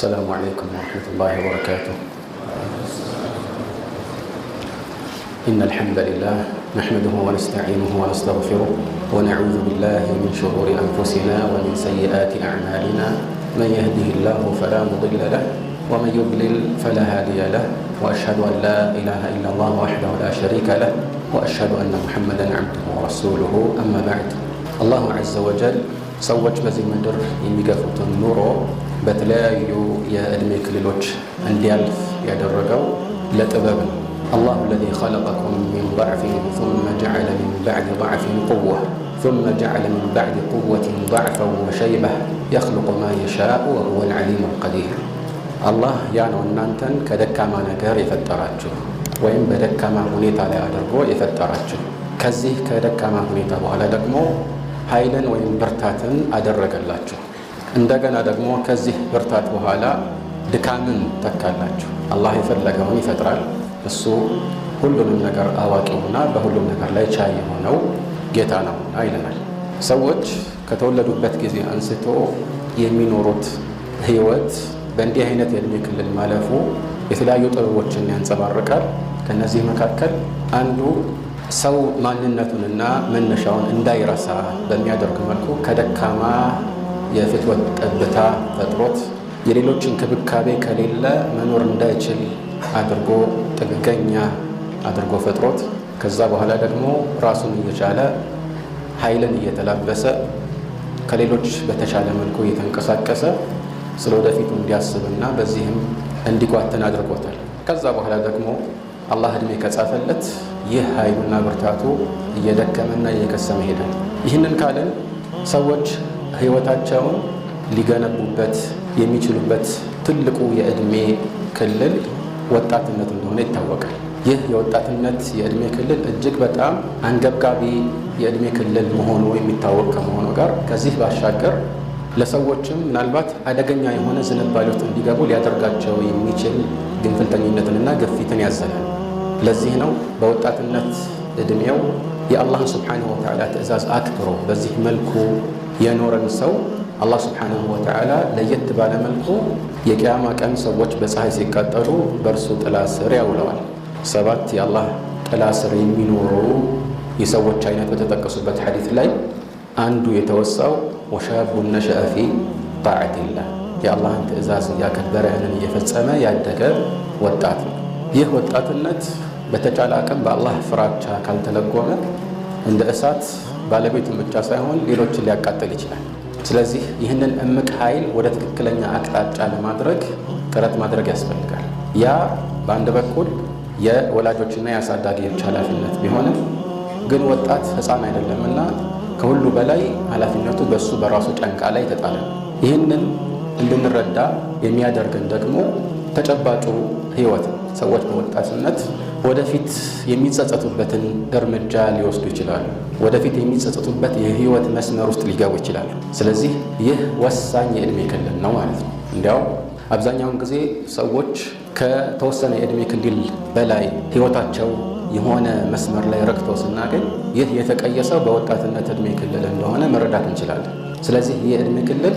السلام عليكم ورحمة الله وبركاته. إن الحمد لله نحمده ونستعينه ونستغفره ونعوذ بالله من شرور أنفسنا ومن سيئات أعمالنا. من يهده الله فلا مضل له ومن يضلل فلا هادي له، وأشهد أن لا إله إلا الله وحده لا شريك له، وأشهد أن محمدا عبده ورسوله. أما بعد، الله عز وجل ሰዎች በዚህ ምድር የሚገፉትን ኑሮ በተለያዩ የእድሜ ክልሎች እንዲያልፍ ያደረገው ለጥበብ ነው። አላሁ الذي خلقكم من ضعف ثم جعل من بعد ضعف قوة ثم جعل من بعد قوة ضعفا وشيبة يخلق ما يشاء وهو العليم القدير። አላህ ያ ነው እናንተን ከደካማ ነገር የፈጠራችሁ ወይም በደካማ ሁኔታ ላይ አድርጎ የፈጠራችሁ። ከዚህ ከደካማ ሁኔታ በኋላ ደግሞ ኃይልን ወይም ብርታትን አደረገላችሁ። እንደገና ደግሞ ከዚህ ብርታት በኋላ ድካምን ተካላችሁ። አላህ የፈለገውን ይፈጥራል። እሱ ሁሉንም ነገር አዋቂውና በሁሉም ነገር ላይ ቻይ የሆነው ጌታ ነውና ይለናል። ሰዎች ከተወለዱበት ጊዜ አንስቶ የሚኖሩት ህይወት በእንዲህ አይነት የእድሜ ክልል ማለፉ የተለያዩ ጥበቦችን ያንጸባርቃል። ከነዚህ መካከል አንዱ ሰው ማንነቱንና መነሻውን እንዳይረሳ በሚያደርግ መልኩ ከደካማ የፍትወት ጠብታ ፈጥሮት የሌሎች እንክብካቤ ከሌለ መኖር እንዳይችል አድርጎ ጥገኛ አድርጎ ፈጥሮት ከዛ በኋላ ደግሞ ራሱን እየቻለ ኃይልን እየተላበሰ ከሌሎች በተሻለ መልኩ እየተንቀሳቀሰ ስለ ወደፊቱ እንዲያስብና በዚህም እንዲጓተን አድርጎታል። ከዛ በኋላ ደግሞ አላህ እድሜ ከጻፈለት ይህ ኃይሉና ብርታቱ እየደከመና እየከሰመ ሄዳል። ይህንን ካልን ሰዎች ህይወታቸውን ሊገነቡበት የሚችሉበት ትልቁ የእድሜ ክልል ወጣትነት እንደሆነ ይታወቃል። ይህ የወጣትነት የእድሜ ክልል እጅግ በጣም አንገብጋቢ የእድሜ ክልል መሆኑ የሚታወቅ ከመሆኑ ጋር ከዚህ ባሻገር ለሰዎችም ምናልባት አደገኛ የሆነ ዝንባሌ ውስጥ እንዲገቡ ሊያደርጋቸው የሚችል ግንፍልተኝነትንና ግፊትን ያዘላል። ለዚህ ነው በወጣትነት እድሜው የአላህን ሱብሓነሁ ወተዓላ ትእዛዝ አክብሮ በዚህ መልኩ የኖረን ሰው አላህ ሱብሓነሁ ወተዓላ ለየት ባለ መልኩ የቂያማ ቀን ሰዎች በፀሐይ ሲቃጠሉ በእርሱ ጥላ ስር ያውለዋል። 7 የአላህ ጥላ ስር የሚኖሩ የሰዎች አይነት በተጠቀሱበት ሐዲስ ላይ አንዱ የተወሳው ወሻቡን ነሸአ ፊ ጣዓቲላህ የአላህን ትእዛዝ እያከበረ ያንን እየፈጸመ ያደገ ወጣት ነው። ይህ ወጣትነት በተቻለ አቅም በአላህ ፍራቻ ካልተለጎመ እንደ እሳት ባለቤቱን ብቻ ሳይሆን ሌሎችን ሊያቃጥል ይችላል። ስለዚህ ይህንን እምቅ ኃይል ወደ ትክክለኛ አቅጣጫ ለማድረግ ጥረት ማድረግ ያስፈልጋል። ያ በአንድ በኩል የወላጆችና የአሳዳጊዎች ኃላፊነት ቢሆንም ግን ወጣት ሕፃን አይደለምና ከሁሉ በላይ ኃላፊነቱ በሱ በራሱ ጫንቃ ላይ ተጣለ። ይህንን እንድንረዳ የሚያደርገን ደግሞ ተጨባጩ ህይወት ነው። ሰዎች በወጣትነት ወደፊት የሚጸጸቱበትን እርምጃ ሊወስዱ ይችላሉ። ወደፊት የሚጸጸቱበት የህይወት መስመር ውስጥ ሊገቡ ይችላሉ። ስለዚህ ይህ ወሳኝ የእድሜ ክልል ነው ማለት ነው። እንዲያውም አብዛኛውን ጊዜ ሰዎች ከተወሰነ የእድሜ ክልል በላይ ህይወታቸው የሆነ መስመር ላይ ረክተው ስናገኝ ይህ የተቀየሰው በወጣትነት እድሜ ክልል እንደሆነ መረዳት እንችላለን። ስለዚህ ይህ እድሜ ክልል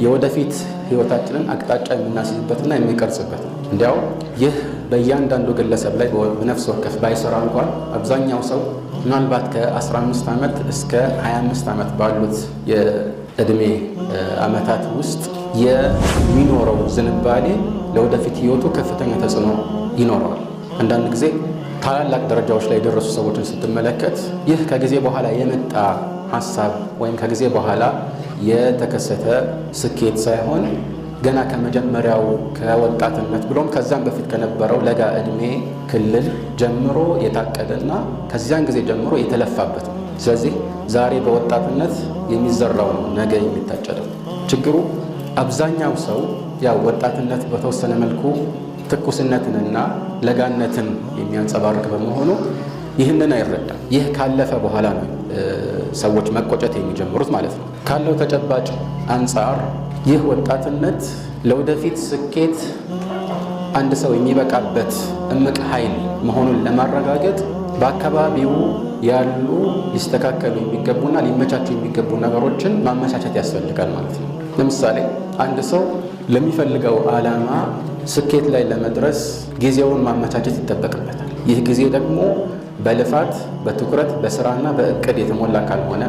የወደፊት ህይወታችንን አቅጣጫ የምናስይዝበትና የሚቀርጽበት ነው። እንዲያው ይህ በእያንዳንዱ ግለሰብ ላይ በነፍስ ወከፍ ባይሰራ እንኳን አብዛኛው ሰው ምናልባት ከ15 ዓመት እስከ 25 ዓመት ባሉት የእድሜ ዓመታት ውስጥ የሚኖረው ዝንባሌ ለወደፊት ህይወቱ ከፍተኛ ተጽዕኖ ይኖረዋል። አንዳንድ ጊዜ ታላላቅ ደረጃዎች ላይ የደረሱ ሰዎችን ስትመለከት ይህ ከጊዜ በኋላ የመጣ ሀሳብ ወይም ከጊዜ በኋላ የተከሰተ ስኬት ሳይሆን ገና ከመጀመሪያው ከወጣትነት ብሎም ከዛም በፊት ከነበረው ለጋ እድሜ ክልል ጀምሮ የታቀደና ከዚያን ጊዜ ጀምሮ የተለፋበት ነው። ስለዚህ ዛሬ በወጣትነት የሚዘራው ነው ነገ የሚታጨደው። ችግሩ አብዛኛው ሰው ያው ወጣትነት በተወሰነ መልኩ ትኩስነትንና ለጋነትን የሚያንጸባርቅ በመሆኑ ይህንን አይረዳም። ይህ ካለፈ በኋላ ነው ሰዎች መቆጨት የሚጀምሩት ማለት ነው። ካለው ተጨባጭ አንጻር ይህ ወጣትነት ለወደፊት ስኬት አንድ ሰው የሚበቃበት እምቅ ኃይል መሆኑን ለማረጋገጥ በአካባቢው ያሉ ሊስተካከሉ የሚገቡና ሊመቻቹ የሚገቡ ነገሮችን ማመቻቸት ያስፈልጋል ማለት ነው። ለምሳሌ አንድ ሰው ለሚፈልገው ዓላማ ስኬት ላይ ለመድረስ ጊዜውን ማመቻቸት ይጠበቅበታል። ይህ ጊዜ ደግሞ በልፋት በትኩረት በስራና በእቅድ የተሞላ ካልሆነ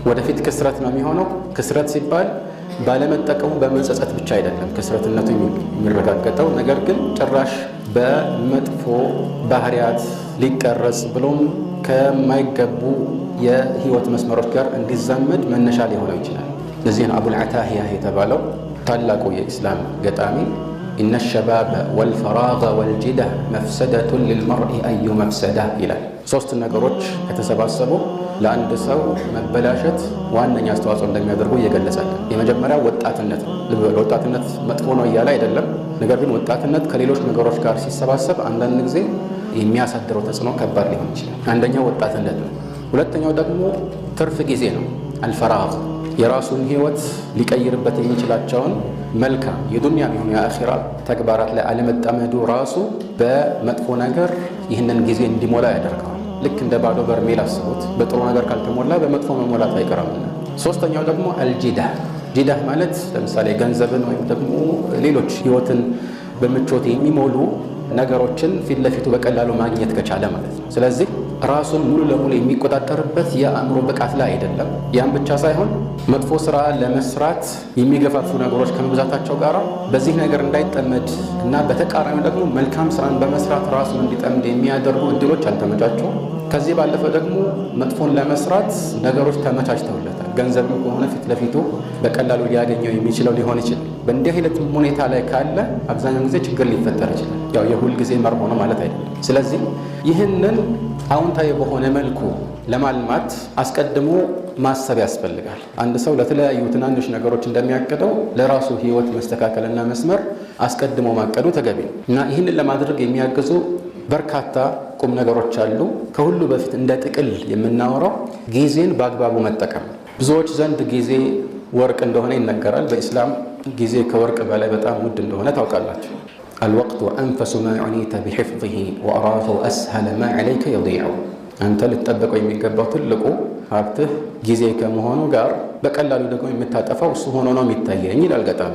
ወደፊት ክስረት ነው የሚሆነው። ክስረት ሲባል ባለመጠቀሙ በመጸጸት ብቻ አይደለም ክስረትነቱ የሚረጋገጠው፣ ነገር ግን ጭራሽ በመጥፎ ባህሪያት ሊቀረጽ ብሎም ከማይገቡ የህይወት መስመሮች ጋር እንዲዛመድ መነሻ ሊሆነው ይችላል። ለዚህ ነው አቡል አታሂያ የተባለው ታላቁ የኢስላም ገጣሚ ኢነ ሸባበ ወልፈራገ ወልጂደህ መፍሰደቱን ሊልመርኢ አዩ መፍሰዳ ይላል። ሶስት ነገሮች ከተሰባሰቡ ለአንድ ሰው መበላሸት ዋነኛ አስተዋጽኦ እንደሚያደርጉ እየገለጸልን፣ የመጀመሪያው ወጣትነት ነው። ወጣትነት መጥፎ ነው እያለ አይደለም። ነገር ግን ወጣትነት ከሌሎች ነገሮች ጋር ሲሰባሰብ አንዳንድ ጊዜ የሚያሳድረው ተጽዕኖ ከባድ ሊሆን ይችላል። አንደኛው ወጣትነት ነው። ሁለተኛው ደግሞ ትርፍ ጊዜ ነው። አልፈራግ የራሱን ህይወት ሊቀይርበት የሚችላቸውን መልካም የዱንያ የሚሆኑ የአኺራ ተግባራት ላይ አለመጠመዱ ራሱ በመጥፎ ነገር ይህንን ጊዜ እንዲሞላ ያደርገዋል። ልክ እንደ ባዶ በርሜል አስቡት። በጥሩ ነገር ካልተሞላ በመጥፎ መሞላት አይቀርምና። ሶስተኛው ደግሞ አልጂዳህ። ጂዳህ ማለት ለምሳሌ ገንዘብን ወይም ደግሞ ሌሎች ህይወትን በምቾት የሚሞሉ ነገሮችን ፊት ለፊቱ በቀላሉ ማግኘት ከቻለ ማለት ነው። ስለዚህ ራሱን ሙሉ ለሙሉ የሚቆጣጠርበት የአእምሮ ብቃት ላይ አይደለም። ያን ብቻ ሳይሆን መጥፎ ስራ ለመስራት የሚገፋፉ ነገሮች ከመብዛታቸው ጋር በዚህ ነገር እንዳይጠመድ እና በተቃራኒው ደግሞ መልካም ስራን በመስራት ራሱን እንዲጠምድ የሚያደርጉ እድሎች አልተመቻቸውም። ከዚህ ባለፈ ደግሞ መጥፎን ለመስራት ነገሮች ተመቻችተውለታል። ገንዘብም ከሆነ ፊት ለፊቱ በቀላሉ ሊያገኘው የሚችለው ሊሆን ይችላል። በእንዲህ አይነት ሁኔታ ላይ ካለ አብዛኛውን ጊዜ ችግር ሊፈጠር ይችላል። ያው የሁል ጊዜ መርህ ሆኖ ማለት አይደለም። ስለዚህ ይህንን አዎንታዊ በሆነ መልኩ ለማልማት አስቀድሞ ማሰብ ያስፈልጋል። አንድ ሰው ለተለያዩ ትናንሽ ነገሮች እንደሚያቅደው ለራሱ ህይወት መስተካከልና መስመር አስቀድሞ ማቀዱ ተገቢ ነው እና ይህንን ለማድረግ የሚያግዙ በርካታ ቁም ነገሮች አሉ። ከሁሉ በፊት እንደ ጥቅል የምናወራው ጊዜን በአግባቡ መጠቀም። ብዙዎች ዘንድ ጊዜ ወርቅ እንደሆነ ይነገራል። በኢስላም ጊዜ ከወርቅ በላይ በጣም ውድ እንደሆነ ታውቃላችሁ። አልወቅቱ አንፈሱ ማ ዑኒተ ቢሒፍዚሂ ወአራሁ አስሀለ ማ ዐለይከ የዲዑ። አንተ ልትጠበቀው የሚገባው ትልቁ ሀብትህ ጊዜ ከመሆኑ ጋር በቀላሉ ደግሞ የምታጠፋው እሱ ሆኖ ነው የሚታየኝ ይላል ገጣሚ።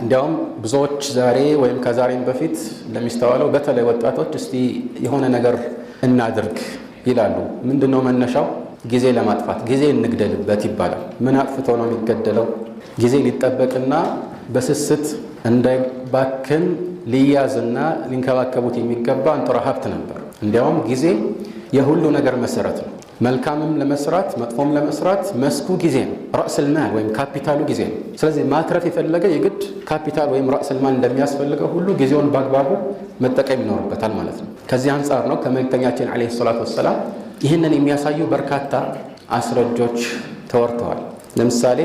እንዲያውም ብዙዎች ዛሬ ወይም ከዛሬም በፊት እንደሚስተዋለው በተለይ ወጣቶች እስቲ የሆነ ነገር እናድርግ ይላሉ። ምንድነው መነሻው? ጊዜ ለማጥፋት ጊዜ እንግደልበት ይባላል። ምን አጥፍቶ ነው የሚገደለው? ጊዜ ሊጠበቅና በስስት እንዳይባክን ሊያዝና ሊንከባከቡት የሚገባ አንጡራ ሀብት ነበር። እንዲያውም ጊዜ የሁሉ ነገር መሰረት ነው። መልካምም ለመስራት መጥፎም ለመስራት መስኩ ጊዜ ነው። ራእስል ማል ወይም ካፒታሉ ጊዜ ነው። ስለዚህ ማትረፍ የፈለገ የግድ ካፒታል ወይም ራእስል ማል እንደሚያስፈልገው ሁሉ ጊዜውን በአግባቡ መጠቀም ይኖርበታል ማለት ነው። ከዚህ አንጻር ነው ከመልእክተኛችን ዓለይሂ ሰላቱ ወሰላም ይህንን የሚያሳዩ በርካታ አስረጆች ተወርተዋል። ለምሳሌ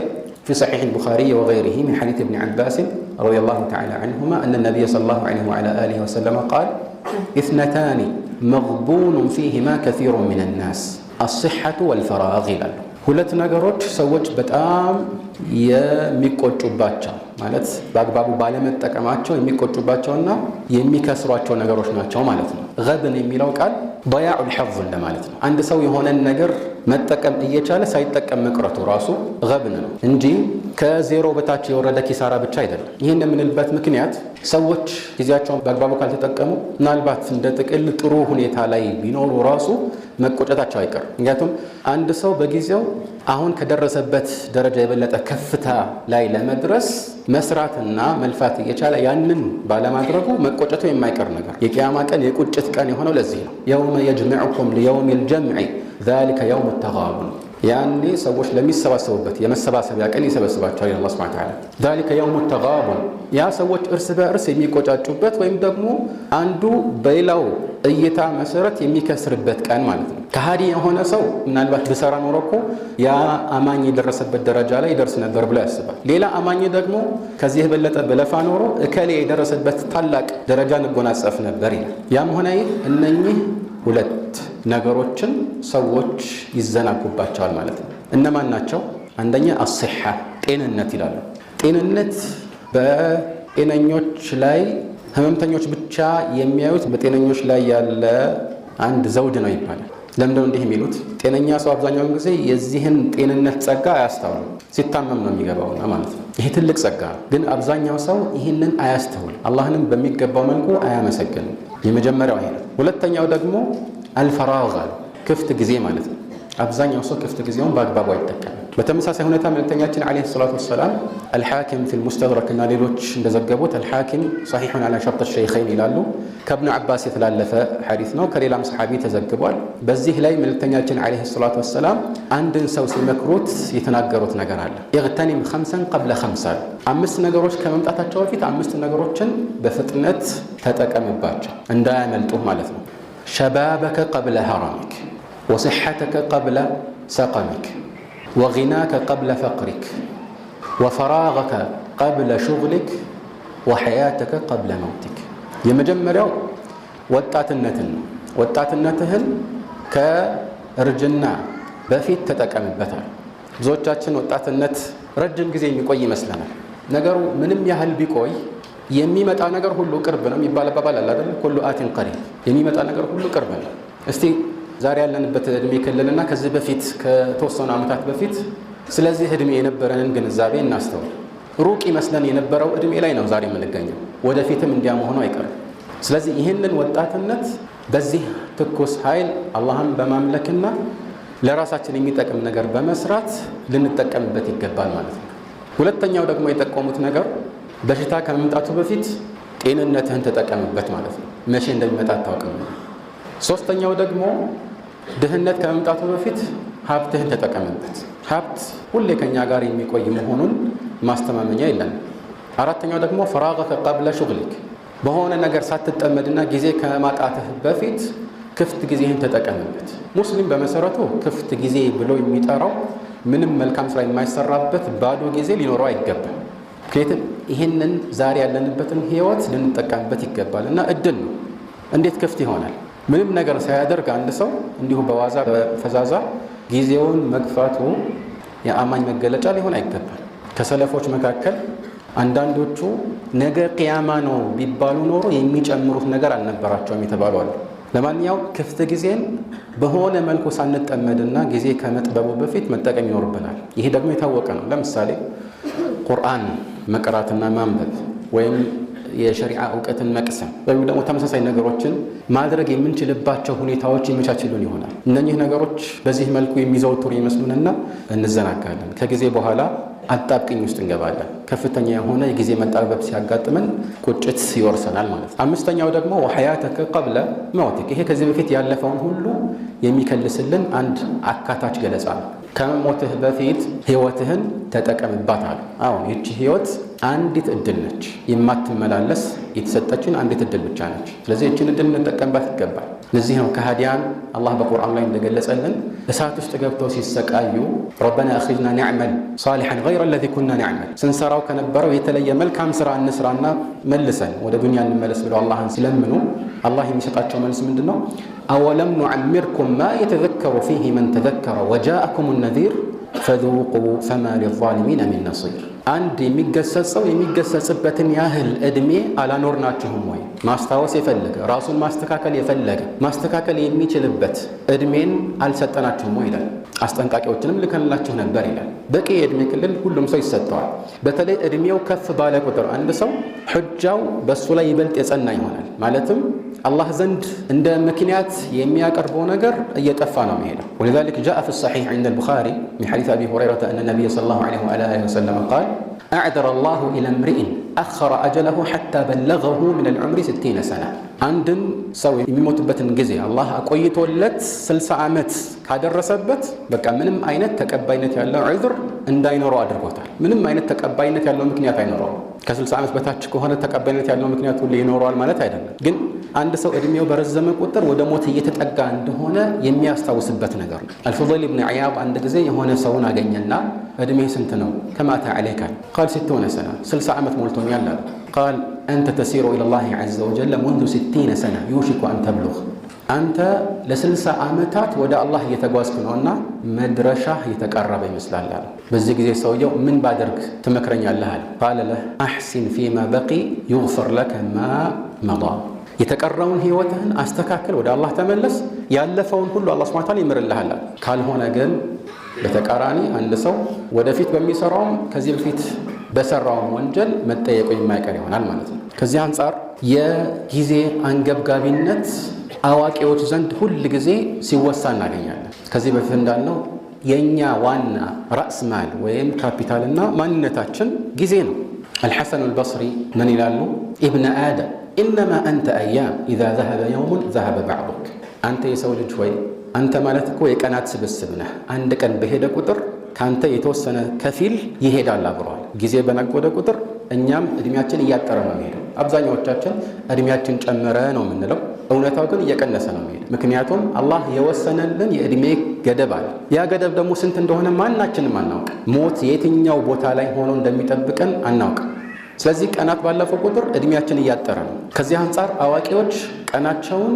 في صحيح البخاري وغيره من حديث ابن عباس رضي الله تعالى عنهما أن النبي صلى الله عليه وعلى آله وسلم قال اثنتان مغبون فيهما كثير من الناس الصحة والفراغ ይላሉ። ሁለት ነገሮች ሰዎች በጣም የሚቆጩባቸው ማለት በአግባቡ ባለመጠቀማቸው የሚቆጩባቸውና የሚከስሯቸው ነገሮች ናቸው ማለት ነው። ገብን የሚለው ቃል ضياع الحظ እንደማለት ነው። አንድ ሰው የሆነን ነገር መጠቀም እየቻለ ሳይጠቀም መቅረቱ ራሱ ገብን ነው እንጂ ከዜሮ በታች የወረደ ኪሳራ ብቻ አይደለም። ይህን የምንልበት ምክንያት ሰዎች ጊዜያቸውን በአግባቡ ካልተጠቀሙ ምናልባት እንደ ጥቅል ጥሩ ሁኔታ ላይ ቢኖሩ ራሱ መቆጨታቸው አይቀርም። ምክንያቱም አንድ ሰው በጊዜው አሁን ከደረሰበት ደረጃ የበለጠ ከፍታ ላይ ለመድረስ መስራትና መልፋት እየቻለ ያንን ባለማድረጉ መቆጨቱ የማይቀር ነገር። የቂያማ ቀን የቁጭት ቀን የሆነው ለዚህ ነው። የውመ የጅመዑኩም ሊየውሚል ጀምዒ ዛሊከ የውሙ ተጋቡን። ያኔ ሰዎች ለሚሰባሰቡበት የመሰባሰቢያ ቀን ይሰበስባቸዋል አላህ ሱብሓነሁ ወተዓላ። ዛሊከ የውሙ ተጋቡን፣ ያ ሰዎች እርስ በእርስ የሚቆጫጩበት ወይም ደግሞ አንዱ በሌላው እይታ መሰረት የሚከስርበት ቀን ማለት ነው። ከሃዲ የሆነ ሰው ምናልባት ብሰራ ኖሮ እኮ ያ አማኝ የደረሰበት ደረጃ ላይ ይደርስ ነበር ብሎ ያስባል። ሌላ አማኝ ደግሞ ከዚህ የበለጠ በለፋ ኖሮ እከሌ የደረሰበት ታላቅ ደረጃ እንጎናጸፍ ነበር ይላል። ያም ሆነ ይህ እነኚህ ሁለት ነገሮችን ሰዎች ይዘናጉባቸዋል ማለት ነው። እነማን ናቸው? አንደኛ አስሐ ጤንነት ይላሉ። ጤንነት በጤነኞች ላይ ህመምተኞች ብቻ የሚያዩት በጤነኞች ላይ ያለ አንድ ዘውድ ነው ይባላል። ለምንድነው እንዲህ የሚሉት? ጤነኛ ሰው አብዛኛውን ጊዜ የዚህን ጤንነት ጸጋ አያስተውልም። ሲታመም ነው የሚገባውና ማለት ነው። ይሄ ትልቅ ጸጋ ነው። ግን አብዛኛው ሰው ይህንን አያስተውል፣ አላህንም በሚገባው መልኩ አያመሰግንም። የመጀመሪያው ይሄ ነው። ሁለተኛው ደግሞ አልፈራግ ክፍት ጊዜ ማለት ነው። አብዛኛው ሰው ክፍት ጊዜውን በአግባቡ አይጠቀምም። በተመሳሳይ ሁኔታ መልእክተኛችን ዓለይሂ ሰላቱ ወሰላም አልሐኪም ፊል ሙስተድረክ እና ሌሎች እንደዘገቡት አልሐኪም ሰሒሑን ዐላ ሸርጥ ሸይኸይን ይላሉ። ከእብኑ ዓባስ የተላለፈ ሐዲስ ነው። ከሌላም ሰሓቢ ተዘግቧል። በዚህ ላይ መልእክተኛችን ዓለይሂ ሰላቱ ወሰላም አንድን ሰው ሲመክሩት የተናገሩት ነገር አለ። ኢግተኒም ኸምሰን ቀብለ ኸምስ አሉ። 5 ነገሮች ከመምጣታቸው በፊት 5 ነገሮችን በፍጥነት ተጠቀምባቸው እንዳያመልጡህ ማለት ነው። ሸባበከ ቀብለ ሀራሚክ ወስሐተከ ቀብለ ሰቀሚክ ወጊናከ ቀብለ ፈቅሪክ ወፈራገከ ቀብለ ሹግሊክ ወሐያተከ ቀብለ መውቲክ። የመጀመሪያው ወጣትነትን ነው። ወጣትነትህን ከእርጅና በፊት ተጠቀምበታል። ብዙዎቻችን ወጣትነት ረጅም ጊዜ የሚቆይ ይመስለናል። ነገሩ ምንም ያህል ቢቆይ የሚመጣ ነገር ሁሉ ቅርብ ነው የሚባል አባባል አለ አይደል? ኩሉ አቲን ቀሪብ፣ የሚመጣ ነገር ሁሉ ቅርብ ነው። እስቲ ዛሬ ያለንበት እድሜ ክልልና ከዚህ በፊት ከተወሰኑ ዓመታት በፊት ስለዚህ እድሜ የነበረንን ግንዛቤ እናስተውል። ሩቅ ይመስለን የነበረው እድሜ ላይ ነው ዛሬ የምንገኘው። ወደፊትም እንዲያ መሆኑ አይቀርም። ስለዚህ ይህንን ወጣትነት በዚህ ትኩስ ኃይል አላህን በማምለክና ለራሳችን የሚጠቅም ነገር በመስራት ልንጠቀምበት ይገባል ማለት ነው። ሁለተኛው ደግሞ የጠቆሙት ነገር በሽታ ከመምጣቱ በፊት ጤንነትህን ተጠቀምበት ማለት ነው። መቼ እንደሚመጣ አታውቅም። ሶስተኛው ደግሞ ድህነት ከመምጣቱ በፊት ሀብትህን ተጠቀምበት። ሀብት ሁሌ ከኛ ጋር የሚቆይ መሆኑን ማስተማመኛ የለንም። አራተኛው ደግሞ ፈራገከ ቀብለ ሹግሊክ፣ በሆነ ነገር ሳትጠመድና ጊዜ ከማጣትህ በፊት ክፍት ጊዜህን ተጠቀምበት። ሙስሊም በመሰረቱ ክፍት ጊዜ ብሎ የሚጠራው ምንም መልካም ስራ የማይሰራበት ባዶ ጊዜ ሊኖረው አይገባም። ምክንያቱም ይህንን ዛሬ ያለንበትን ህይወት ልንጠቀምበት ይገባል እና እድል ነው። እንዴት ክፍት ይሆናል? ምንም ነገር ሳያደርግ አንድ ሰው እንዲሁ በዋዛ በፈዛዛ ጊዜውን መግፋቱ የአማኝ መገለጫ ሊሆን አይገባል። ከሰለፎች መካከል አንዳንዶቹ ነገ ቅያማ ነው ቢባሉ ኖሮ የሚጨምሩት ነገር አልነበራቸውም የተባሉ አሉ። ለማንኛውም ክፍት ጊዜን በሆነ መልኩ ሳንጠመድና ጊዜ ከመጥበቡ በፊት መጠቀም ይኖርብናል። ይሄ ደግሞ የታወቀ ነው። ለምሳሌ ቁርአን መቅራትና ማንበብ ወይም የሸሪዓ እውቀትን መቅሰም ወይም ደግሞ ተመሳሳይ ነገሮችን ማድረግ የምንችልባቸው ሁኔታዎች ይመቻችሉን ይሆናል። እነኚህ ነገሮች በዚህ መልኩ የሚዘወትሩ ይመስሉንና እንዘናጋለን። ከጊዜ በኋላ አጣብቅኝ ውስጥ እንገባለን። ከፍተኛ የሆነ የጊዜ መጣበብ ሲያጋጥመን ቁጭት ይወርሰናል ማለት ነው። አምስተኛው ደግሞ ወሐያተከ ቀብለ መውቲክ፣ ይሄ ከዚህ በፊት ያለፈውን ሁሉ የሚከልስልን አንድ አካታች ገለጻ ነው። ከመሞትህ በፊት ህይወትህን ተጠቀምባታል። አሁን ይቺ ህይወት አንዲት እድል ነች፣ የማትመላለስ የተሰጠችን አንዲት እድል ብቻ ነች። ስለዚህ ይችን እድል እንጠቀምባት ይገባል። ለዚህ ነው ከሃዲያን አላህ በቁርአን ላይ እንደገለጸልን እሳት ውስጥ ገብተው ሲሰቃዩ ረበና አኽሪጅና ነዕመል ሳሊሐን ገይረ ለዚ ኩና ነዕመል፣ ስንሰራው ከነበረው የተለየ መልካም ስራ እንስራና መልሰን ወደ ዱንያ እንመለስ ብለው አላህን ሲለምኑ አላህ የሚሰጣቸው መልስ ምንድን ነው? አወለም ኑዓሚርኩም ማ የተዘከሩ ፊህ መን ተዘከረ ወጃአኩም ነዚር ፈذوቁ ፈማ ሊዛሊሚነ ሚን ነሲር። አንድ የሚገሰጸው የሚገሰጽበትን ያህል እድሜ አላኖርናችሁም ወይ? ማስታወስ የፈለገ ራሱን ማስተካከል የፈለገ ማስተካከል የሚችልበት እድሜን አልሰጠናችሁም ወይ ይላል። አስጠንቃቂዎችንም ልከንላችሁ ነበር ይላል። በቂ የእድሜ ክልል ሁሉም ሰው ይሰጠዋል። በተለይ እድሜው ከፍ ባለ ቁጥር አንድ ሰው ሑጃው በሱ ላይ ይበልጥ የጸና ይሆናል። ማለትም አላህ ዘንድ እንደ ምክንያት የሚያቀርበው ነገር እየጠፋ ነው የሚሄደው። ولذلك جاء في الصحيح عند البخاري من حديث أبي هريرة أن النبي صلى الله عليه وآله وسلم قال أعذر الله إلى امرئ أخر أجله حتى بلغه من العمر 60 سنة. አንድን ሰው የሚሞትበትን ጊዜ አላህ አቆይቶለት 60 ዓመት ካደረሰበት በቃ ምንም አይነት ተቀባይነት ያለው ዑዝር እንዳይኖረው አድርጎታል። ምንም አይነት ተቀባይነት ያለው ምክንያት አይኖረውም። ከ60 ዓመት በታች ከሆነ ተቀባይነት ያለው ምክንያት ሁሉ ይኖረዋል ማለት አይደለም። ግን አንድ ሰው እድሜው በረዘመ ቁጥር ወደ ሞት እየተጠጋ እንደሆነ የሚያስታውስበት ነገር ነው። አልፉضይል ብን ዒያድ አንድ ጊዜ የሆነ ሰውን አገኘና እድሜ ስንት ነው? ከማታ ዓለይካ ቃል 60 ሰና 60 ዓመት ሞልቶኛል አለ። ቃል አንተ ተሲሩ ኢለላሂ ዐዘ ወጀል ሙንዙ 60 ሰና ዩሽኩ አን ተብሉግ፣ አንተ ለ60 ዓመታት ወደ አላህ እየተጓዝክ ነውና መድረሻህ የተቃረበ ይመስላል አለ። በዚህ ጊዜ ሰውየው ምን ባደርግ ትመክረኛለህ አለ። ቃለ ለህ አሕሲን ፊማ በቂ ዩግፈር ለከ ማ መዳ፣ የተቀረውን ህይወትህን አስተካክል፣ ወደ አላህ ተመለስ፣ ያለፈውን ሁሉ አላህ ሱብሓነሁ ወተዓላ ይምርልሃል። ካልሆነ ግን በተቃራኒ አንድ ሰው ወደፊት በሚሰራውም ከዚህ በፊት በሰራውም ወንጀል መጠየቁ የማይቀር ይሆናል ማለት ነው። ከዚህ አንጻር የጊዜ አንገብጋቢነት አዋቂዎች ዘንድ ሁል ጊዜ ሲወሳ እናገኛለን። ከዚህ በፊት እንዳልነው የኛ ዋና ራስ ማል ወይም ካፒታልና ማንነታችን ጊዜ ነው። አልሐሰን አልበስሪ ምን ይላሉ? ኢብነ አደም ኢነማ አንተ አያም ኢዛ ዘሀበ የውሙን ዘሀበ ባዕዱክ። አንተ የሰው ልጅ ሆይ አንተ ማለት እኮ የቀናት ስብስብ ነህ። አንድ ቀን በሄደ ቁጥር ካንተ የተወሰነ ከፊል ይሄዳል አብረዋል። ጊዜ በነጎደ ቁጥር እኛም እድሜያችን እያጠረ ነው የሚሄደው። አብዛኛዎቻችን እድሜያችን ጨመረ ነው የምንለው፣ እውነታው ግን እየቀነሰ ነው የሚሄደው። ምክንያቱም አላህ የወሰነልን የእድሜ ገደብ አለ። ያ ገደብ ደግሞ ስንት እንደሆነ ማናችንም አናውቅም። ሞት የትኛው ቦታ ላይ ሆኖ እንደሚጠብቀን አናውቅም። ስለዚህ ቀናት ባለፈው ቁጥር እድሜያችን እያጠረ ነው። ከዚህ አንጻር አዋቂዎች ቀናቸውን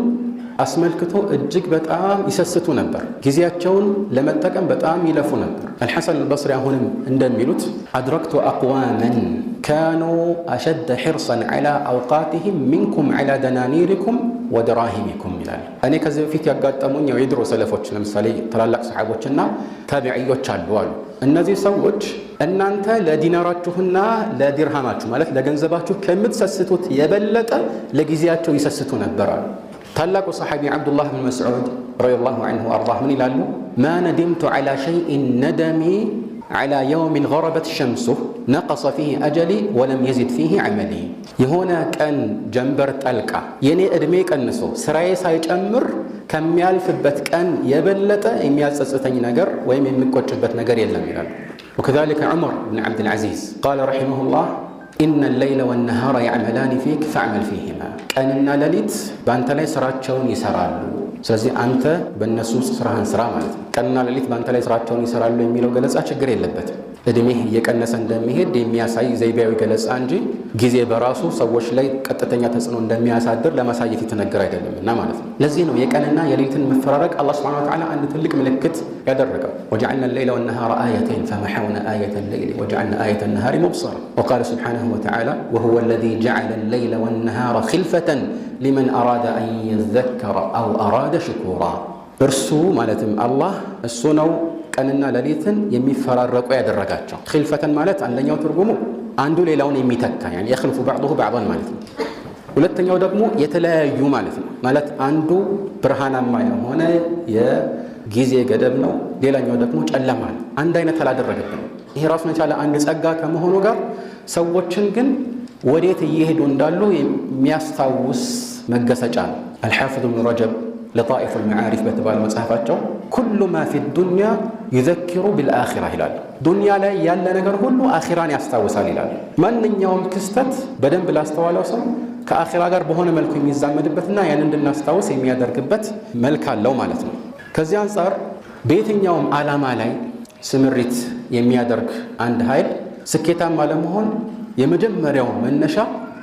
አስመልክቶ እጅግ በጣም ይሰስቱ ነበር። ጊዜያቸውን ለመጠቀም በጣም ይለፉ ነበር። አልሐሰን አልበስሪ አሁንም እንደሚሉት አድረክቱ አቅዋመን ካኑ አሸደ ሒርሰን ዐላ አውቃቲሂም ሚንኩም ዐላ ደናኒሪኩም ወደራሂሚኩም ይላል። እኔ ከዚህ በፊት ያጋጠሙኝ የድሮ ሰለፎች ለምሳሌ ታላላቅ ሰሓቦችና ታቢዕዮች አሉ። እነዚህ ሰዎች እናንተ ለዲናራችሁና ለዲርሃማችሁ ማለት ለገንዘባችሁ ከምትሰስቱት የበለጠ ለጊዜያቸው ይሰስቱ ነበር አሉ። ታላቁ ሰሓቢ ዓብዱላህ ብን መስዑድ ረዲየላሁ ዐንሁ አርዳህ ምን ይላሉ? ማ ነዲምቱ ዐላ ሸይኢን ነደሚ ዐላ የውሚን ገረበት ሸምሱህ ነቀሰ ፊህ አጀሊ ወለም የዚድ ፊህ ዐመሊ። የሆነ ቀን ጀንበር ጠልቃ የኔ ዕድሜ ቀንሶ ስራዬ ሳይጨምር ከሚያልፍበት ቀን የበለጠ የሚያጸጽተኝ ነገር ወይም የሚቆጭበት ነገር የለም ይላሉ። ወከዛሊከ ዑመር ብን ዓብድልዓዚዝ ቃለ ረሒመሁላህ ኢነ ሌይለ ወነሃረ ያዕመላኒ ፊክ ፈዕመል ፊሂማ። ቀንና ሌሊት በአንተ ላይ ስራቸውን ይሰራሉ፣ ስለዚህ አንተ በእነሱ ስራህን ስራ ማለት ነው። ቀንና ሌሊት በአንተ ላይ ስራቸውን ይሰራሉ የሚለው ገለጻ ችግር የለበትም። እድሜህ እየቀነሰ እንደሚሄድ የሚያሳይ ዘይቤያዊ ገለጻ እንጂ ጊዜ በራሱ ሰዎች ላይ ቀጥተኛ ተጽዕኖ እንደሚያሳድር ለማሳየት የተነገረ አይደለምና ማለት ነው። ለዚህ ነው የቀንና የሌሊትን መፈራረቅ አላህ ሱብሓነሁ ወተዓላ አንድ ትልቅ ምልክት ያደረገው። ወጀዐልና ሌይለ ወነሃረ አየተይን ፈመሐውና አየተ ሌይሊ ወጀዐልና አየተ ነሃሪ ሙብሰራ ወቃለ ሱብሓነሁ ወተዓላ ወሁወ ለዚ ጀዐለ ሌይለ ወነሃረ ኺልፈተን ሊመን አራደ አን የዘከረ አው አራደ ሽኩራ። እርሱ ማለትም አላህ እሱ ነው ቀንና ሌሊትን የሚፈራረቁ ያደረጋቸው። ኺልፈተን ማለት አንደኛው ትርጉሙ አንዱ ሌላውን የሚተካ ያኒ የኽልፉ ባዕዱሁ ባዕዳን ማለት ነው። ሁለተኛው ደግሞ የተለያዩ ማለት ነው። ማለት አንዱ ብርሃናማ የሆነ የጊዜ ገደብ ነው፣ ሌላኛው ደግሞ ጨለማ ነው። አንድ አይነት አላደረገብንም። ይሄ ራሱን የቻለ አንድ ጸጋ ከመሆኑ ጋር ሰዎችን ግን ወዴት እየሄዱ እንዳሉ የሚያስታውስ መገሰጫ ነው። አልሓፊዝ ብኑ ረጀብ ለጣኢፍ አልመዓሪፍ በተባለ መጽሐፋቸው ኩሉ ማ ፊ ዱንያ ዩዘኪሩ ቢልአኺራ ይላሉ። ዱንያ ላይ ያለ ነገር ሁሉ አኺራን ያስታውሳል ይላሉ። ማንኛውም ክስተት በደንብ ላስተዋለው ሰው ከአኺራ ጋር በሆነ መልኩ የሚዛመድበትና ያን እንድናስታውስ የሚያደርግበት መልክ አለው ማለት ነው። ከዚህ አንጻር በየትኛውም ዓላማ ላይ ስምሪት የሚያደርግ አንድ ኃይል ስኬታማ ለመሆን የመጀመሪያው መነሻ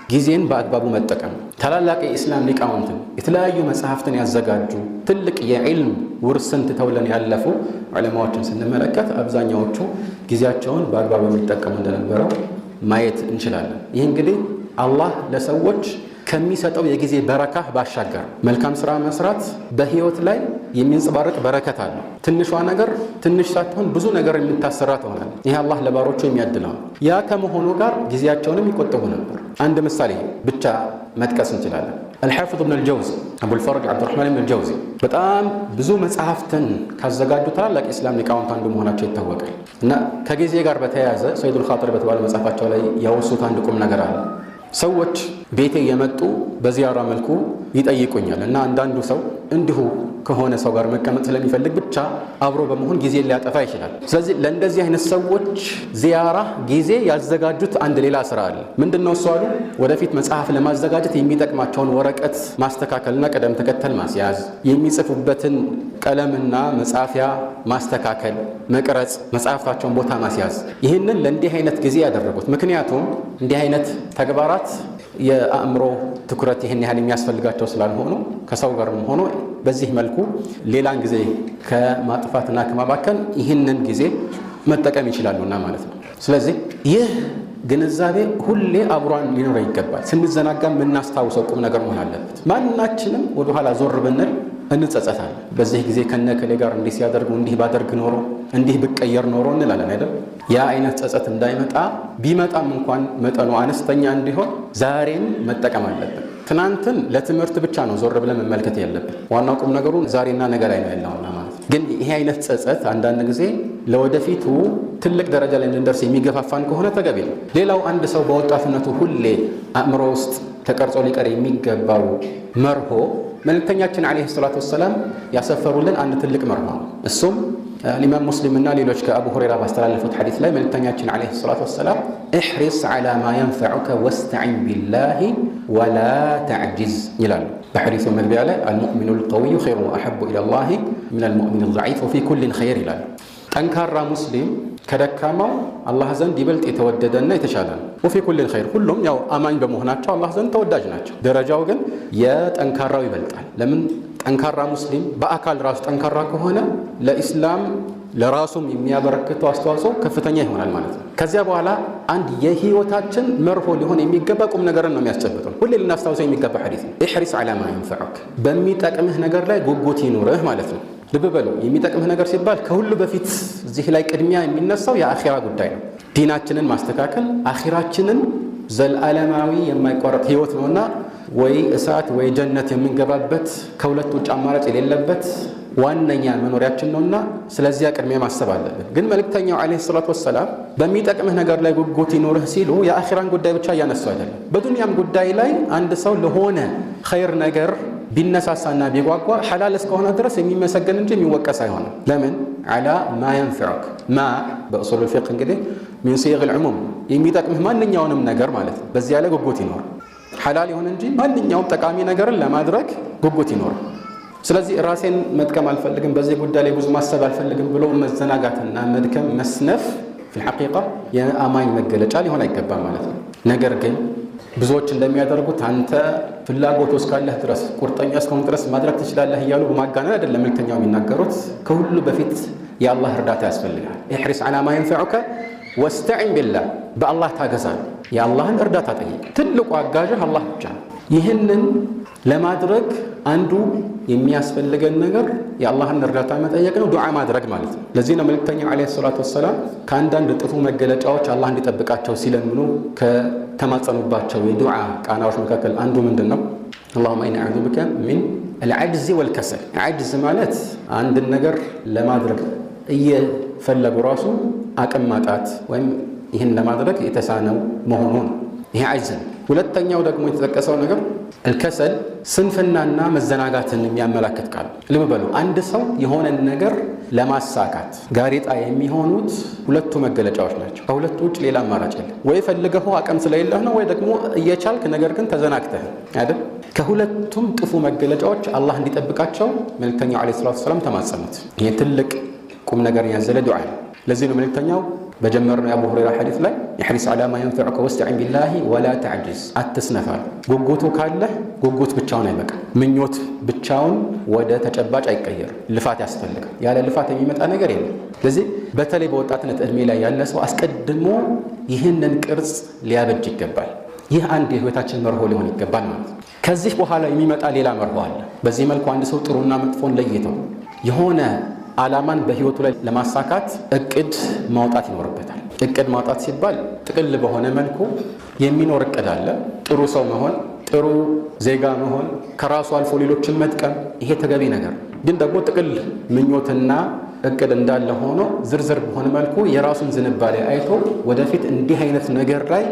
ጊዜን በአግባቡ መጠቀም። ታላላቅ የኢስላም ሊቃውንትን የተለያዩ መጽሐፍትን ያዘጋጁ ትልቅ የዕልም ውርስን ትተውልን ያለፉ ዑለማዎችን ስንመለከት አብዛኛዎቹ ጊዜያቸውን በአግባቡ የሚጠቀሙ እንደነበረው ማየት እንችላለን። ይህ እንግዲህ አላህ ለሰዎች ከሚሰጠው የጊዜ በረካ ባሻገር መልካም ስራ መስራት በህይወት ላይ የሚንጸባረቅ በረከት አለው። ትንሿ ነገር ትንሽ ሳትሆን ብዙ ነገር የምታሰራ ትሆናለች። ይህ አላህ ለባሮቹ የሚያድለው። ያ ከመሆኑ ጋር ጊዜያቸውንም ይቆጥቡ ነበር። አንድ ምሳሌ ብቻ መጥቀስ እንችላለን። አልሓፊዝ ብን አልጀውዚ አቡልፈረጅ ዓብዱራሕማን ብን አልጀውዚ በጣም ብዙ መጽሐፍትን ካዘጋጁ ታላላቅ ኢስላም ሊቃውንት አንዱ መሆናቸው ይታወቃል። እና ከጊዜ ጋር በተያያዘ ሰይዱል ኻጢር በተባለ መጽሐፋቸው ላይ ያወሱት አንድ ቁም ነገር አለ። ሰዎች ቤቴ የመጡ በዚያራ መልኩ ይጠይቁኛል እና አንዳንዱ ሰው እንዲሁ ከሆነ ሰው ጋር መቀመጥ ስለሚፈልግ ብቻ አብሮ በመሆን ጊዜ ሊያጠፋ ይችላል። ስለዚህ ለእንደዚህ አይነት ሰዎች ዚያራ ጊዜ ያዘጋጁት አንድ ሌላ ስራ አለ። ምንድነው እሱ አሉ? ወደፊት መጽሐፍ ለማዘጋጀት የሚጠቅማቸውን ወረቀት ማስተካከልና ቀደም ተከተል ማስያዝ፣ የሚጽፉበትን ቀለምና መጻፊያ ማስተካከል፣ መቅረጽ፣ መጽሐፍታቸውን ቦታ ማስያዝ። ይህንን ለእንዲህ አይነት ጊዜ ያደረጉት ምክንያቱም እንዲህ አይነት ተግባራት የአእምሮ ትኩረት ይህን ያህል የሚያስፈልጋቸው ስላልሆኑ ከሰው ጋርም ሆኖ በዚህ መልኩ ሌላን ጊዜ ከማጥፋትና ከማባከን ይህንን ጊዜ መጠቀም ይችላሉና ማለት ነው። ስለዚህ ይህ ግንዛቤ ሁሌ አብሯን ሊኖር ይገባል። ስንዘናጋ የምናስታውሰው ቁም ነገር መሆን አለበት። ማናችንም ወደኋላ ዞር ብንል እንጸጸታለን። በዚህ ጊዜ ከነከሌ ጋር እንዲህ ሲያደርጉ እንዲህ ባደርግ ኖሮ እንዲህ ብቀየር ኖሮ እንላለን አይደል? ያ አይነት ጸጸት እንዳይመጣ ቢመጣም እንኳን መጠኑ አነስተኛ እንዲሆን ዛሬን መጠቀም አለብን። ትናንትን ለትምህርት ብቻ ነው ዞር ብለን መመልከት ያለብን። ዋናው ቁም ነገሩ ዛሬና ነገ ላይ ነው ያለውና ማለት ነው። ግን ይሄ አይነት ጸጸት አንዳንድ ጊዜ ለወደፊቱ ትልቅ ደረጃ ላይ እንድንደርስ የሚገፋፋን ከሆነ ተገቢ ነው። ሌላው አንድ ሰው በወጣትነቱ ሁሌ አእምሮ ውስጥ ተቀርጾ ሊቀር የሚገባው መርሆ መልእክተኛችን ዓለይሂ ሰላቱ ወሰላም ያሰፈሩልን አንድ ትልቅ መርሆ ነው። እሱም ኢማም ሙስሊምና ሌሎች ከአቡ ሁረይራ ባስተላለፉት ሐዲስ ላይ መልእክተኛችን ዓለይሂ ሰላቱ ወሰላም እሕሪስ ዐላ ማ የንፈዑከ ወስተዒን ቢላሂ ወላ ተዕጅዝ ይላሉ። በሐዲሱ መግቢያ ላይ አልሙእሚኑል ቀዊዩ ኸይሩን ወአሐቡ ኢለላሂ ሚነል ሙእሚኒል ضዒፍ ወፊ ኩሊን ኸይር ይላሉ። ጠንካራ ሙስሊም ከደካማው አላህ ዘንድ ይበልጥ የተወደደና የተሻለ ነው። ወፊ ኩሊን ኸይር፣ ሁሉም ያው አማኝ በመሆናቸው አላህ ዘንድ ተወዳጅ ናቸው። ደረጃው ግን የጠንካራው ይበልጣል። ለምን? ጠንካራ ሙስሊም በአካል ራሱ ጠንካራ ከሆነ ለኢስላም ለራሱም የሚያበረክተው አስተዋጽኦ ከፍተኛ ይሆናል ማለት ነው። ከዚያ በኋላ አንድ የህይወታችን መርሆ ሊሆን የሚገባ ቁም ነገርን ነው የሚያስጨብጠው። ሁሌ ልናስታውሰው የሚገባ ሐዲስ ነው። ኢሕሪስ ዐላ ማ የንፈዑክ፣ በሚጠቅምህ ነገር ላይ ጉጉት ይኑርህ ማለት ነው። ልብ በሉ፣ የሚጠቅምህ ነገር ሲባል ከሁሉ በፊት እዚህ ላይ ቅድሚያ የሚነሳው የአኺራ ጉዳይ ነው። ዲናችንን ማስተካከል፣ አኺራችንን ዘላለማዊ የማይቋረጥ ህይወት ነውና ወይ እሳት ወይ ጀነት የምንገባበት ከሁለት ውጭ አማራጭ የሌለበት ዋነኛ መኖሪያችን ነውና ስለዚያ ቅድሚያ ማሰብ አለብን። ግን መልእክተኛው ዓለይሂ ሰላቱ ወሰላም በሚጠቅምህ ነገር ላይ ጉጉት ይኖርህ ሲሉ የአኺራን ጉዳይ ብቻ እያነሱ አይደለም። በዱንያም ጉዳይ ላይ አንድ ሰው ለሆነ ኸይር ነገር ቢነሳሳና ቢጓጓ ሐላል እስከሆነ ድረስ የሚመሰገን እንጂ የሚወቀስ አይሆንም። ለምን? ዐላ ማ የንፈዑክ። ማ በኡሱሉል ፊቅህ እንግዲህ ሚን ሲየግል ዑሙም፣ የሚጠቅምህ ማንኛውንም ነገር ማለት ነው። በዚያ ላይ ጉጉት ይኖር። ሐላል ይሁን እንጂ ማንኛውም ጠቃሚ ነገርን ለማድረግ ጉጉት ይኖር። ስለዚህ ራሴን መጥቀም አልፈልግም፣ በዚህ ጉዳይ ላይ ብዙ ማሰብ አልፈልግም ብሎ መዘናጋትና መድከም፣ መስነፍ ፊል ሐቂቃ የአማኝ መገለጫ ሊሆን አይገባም ማለት ነው። ነገር ግን ብዙዎች እንደሚያደርጉት አንተ ፍላጎት እስካለህ ድረስ ቁርጠኛ እስከሆነ ድረስ ማድረግ ትችላለህ እያሉ በማጋነን አይደለም መልእክተኛው የሚናገሩት። ከሁሉ በፊት የአላህ እርዳታ ያስፈልጋል። ኢሕሪስ ዐላ ማ የንፈዑከ ወስተዒን ቢላህ፣ በአላህ ታገዛል። የአላህን እርዳታ ጠይቅ። ትልቁ አጋዥህ አላህ ብቻ ነው። ይህንን ለማድረግ አንዱ የሚያስፈልገን ነገር የአላህን እርዳታ መጠየቅ ነው፣ ዱዓ ማድረግ ማለት ነው። ለዚህ ነው መልእክተኛው ዓለይሂ ሰላቱ ወሰላም ከአንዳንድ ጥፉ መገለጫዎች አላህ እንዲጠብቃቸው ሲለምኑ ከተማጸኑባቸው የዱዓ ቃናዎች መካከል አንዱ ምንድን ነው? አላሁመ ኢኒ አዑዙ ቢከ ሚን አልዐጅዝ ወልከሰል። ዐጅዝ ማለት አንድን ነገር ለማድረግ እየፈለጉ ራሱ አቅም ማጣት ወይም ይህን ለማድረግ የተሳነው መሆኑ ነው። ይሄ ዐጅዝ ነው። ሁለተኛው ደግሞ የተጠቀሰው ነገር አልከሰል፣ ስንፍናና መዘናጋትን የሚያመላክት ቃል። ልብ በሉ፣ አንድ ሰው የሆነን ነገር ለማሳካት ጋሬጣ የሚሆኑት ሁለቱ መገለጫዎች ናቸው። ከሁለቱ ውጭ ሌላ አማራጭ የለም። ወይ ፈልገው አቅም ስለሌለህ ነው፣ ወይ ደግሞ እየቻልክ ነገር ግን ተዘናግተህ አይደል? ከሁለቱም ጥፉ መገለጫዎች አላህ እንዲጠብቃቸው መልእክተኛው ዓለይሂ ሰላቱ ወሰላም ተማጸኑት። ይሄ ትልቅ ቁም ነገር ያዘለ ዱዓ ነው። ለዚህ ነው መልእክተኛው በጀመርነው የአቡ ሁረይራ ሐዲስ ላይ ኢሕሪስ ዐላ ማ የንፈዑከ ወስተዒን ቢላሂ ወላ ተዕጅዝ፣ አትስነፋል። ጉጉቱ ካለህ ጉጉት ብቻውን አይበቃም። ምኞት ብቻውን ወደ ተጨባጭ አይቀየርም። ልፋት ያስፈልጋል። ያለ ልፋት የሚመጣ ነገር የለም። ስለዚህ በተለይ በወጣትነት ዕድሜ ላይ ያለ ሰው አስቀድሞ ይህንን ቅርጽ ሊያበጅ ይገባል። ይህ አንድ የህይወታችን መርሆ ሊሆን ይገባል ማለት ነው። ከዚህ በኋላ የሚመጣ ሌላ መርሆ አለ። በዚህ መልኩ አንድ ሰው ጥሩና መጥፎን ለይተው የሆነ ዓላማን በህይወቱ ላይ ለማሳካት እቅድ ማውጣት ይኖርበታል። እቅድ ማውጣት ሲባል ጥቅል በሆነ መልኩ የሚኖር እቅድ አለ። ጥሩ ሰው መሆን፣ ጥሩ ዜጋ መሆን፣ ከራሱ አልፎ ሌሎችን መጥቀም፣ ይሄ ተገቢ ነገር። ግን ደግሞ ጥቅል ምኞትና እቅድ እንዳለ ሆኖ ዝርዝር በሆነ መልኩ የራሱን ዝንባሌ አይቶ ወደፊት እንዲህ አይነት ነገር ላይ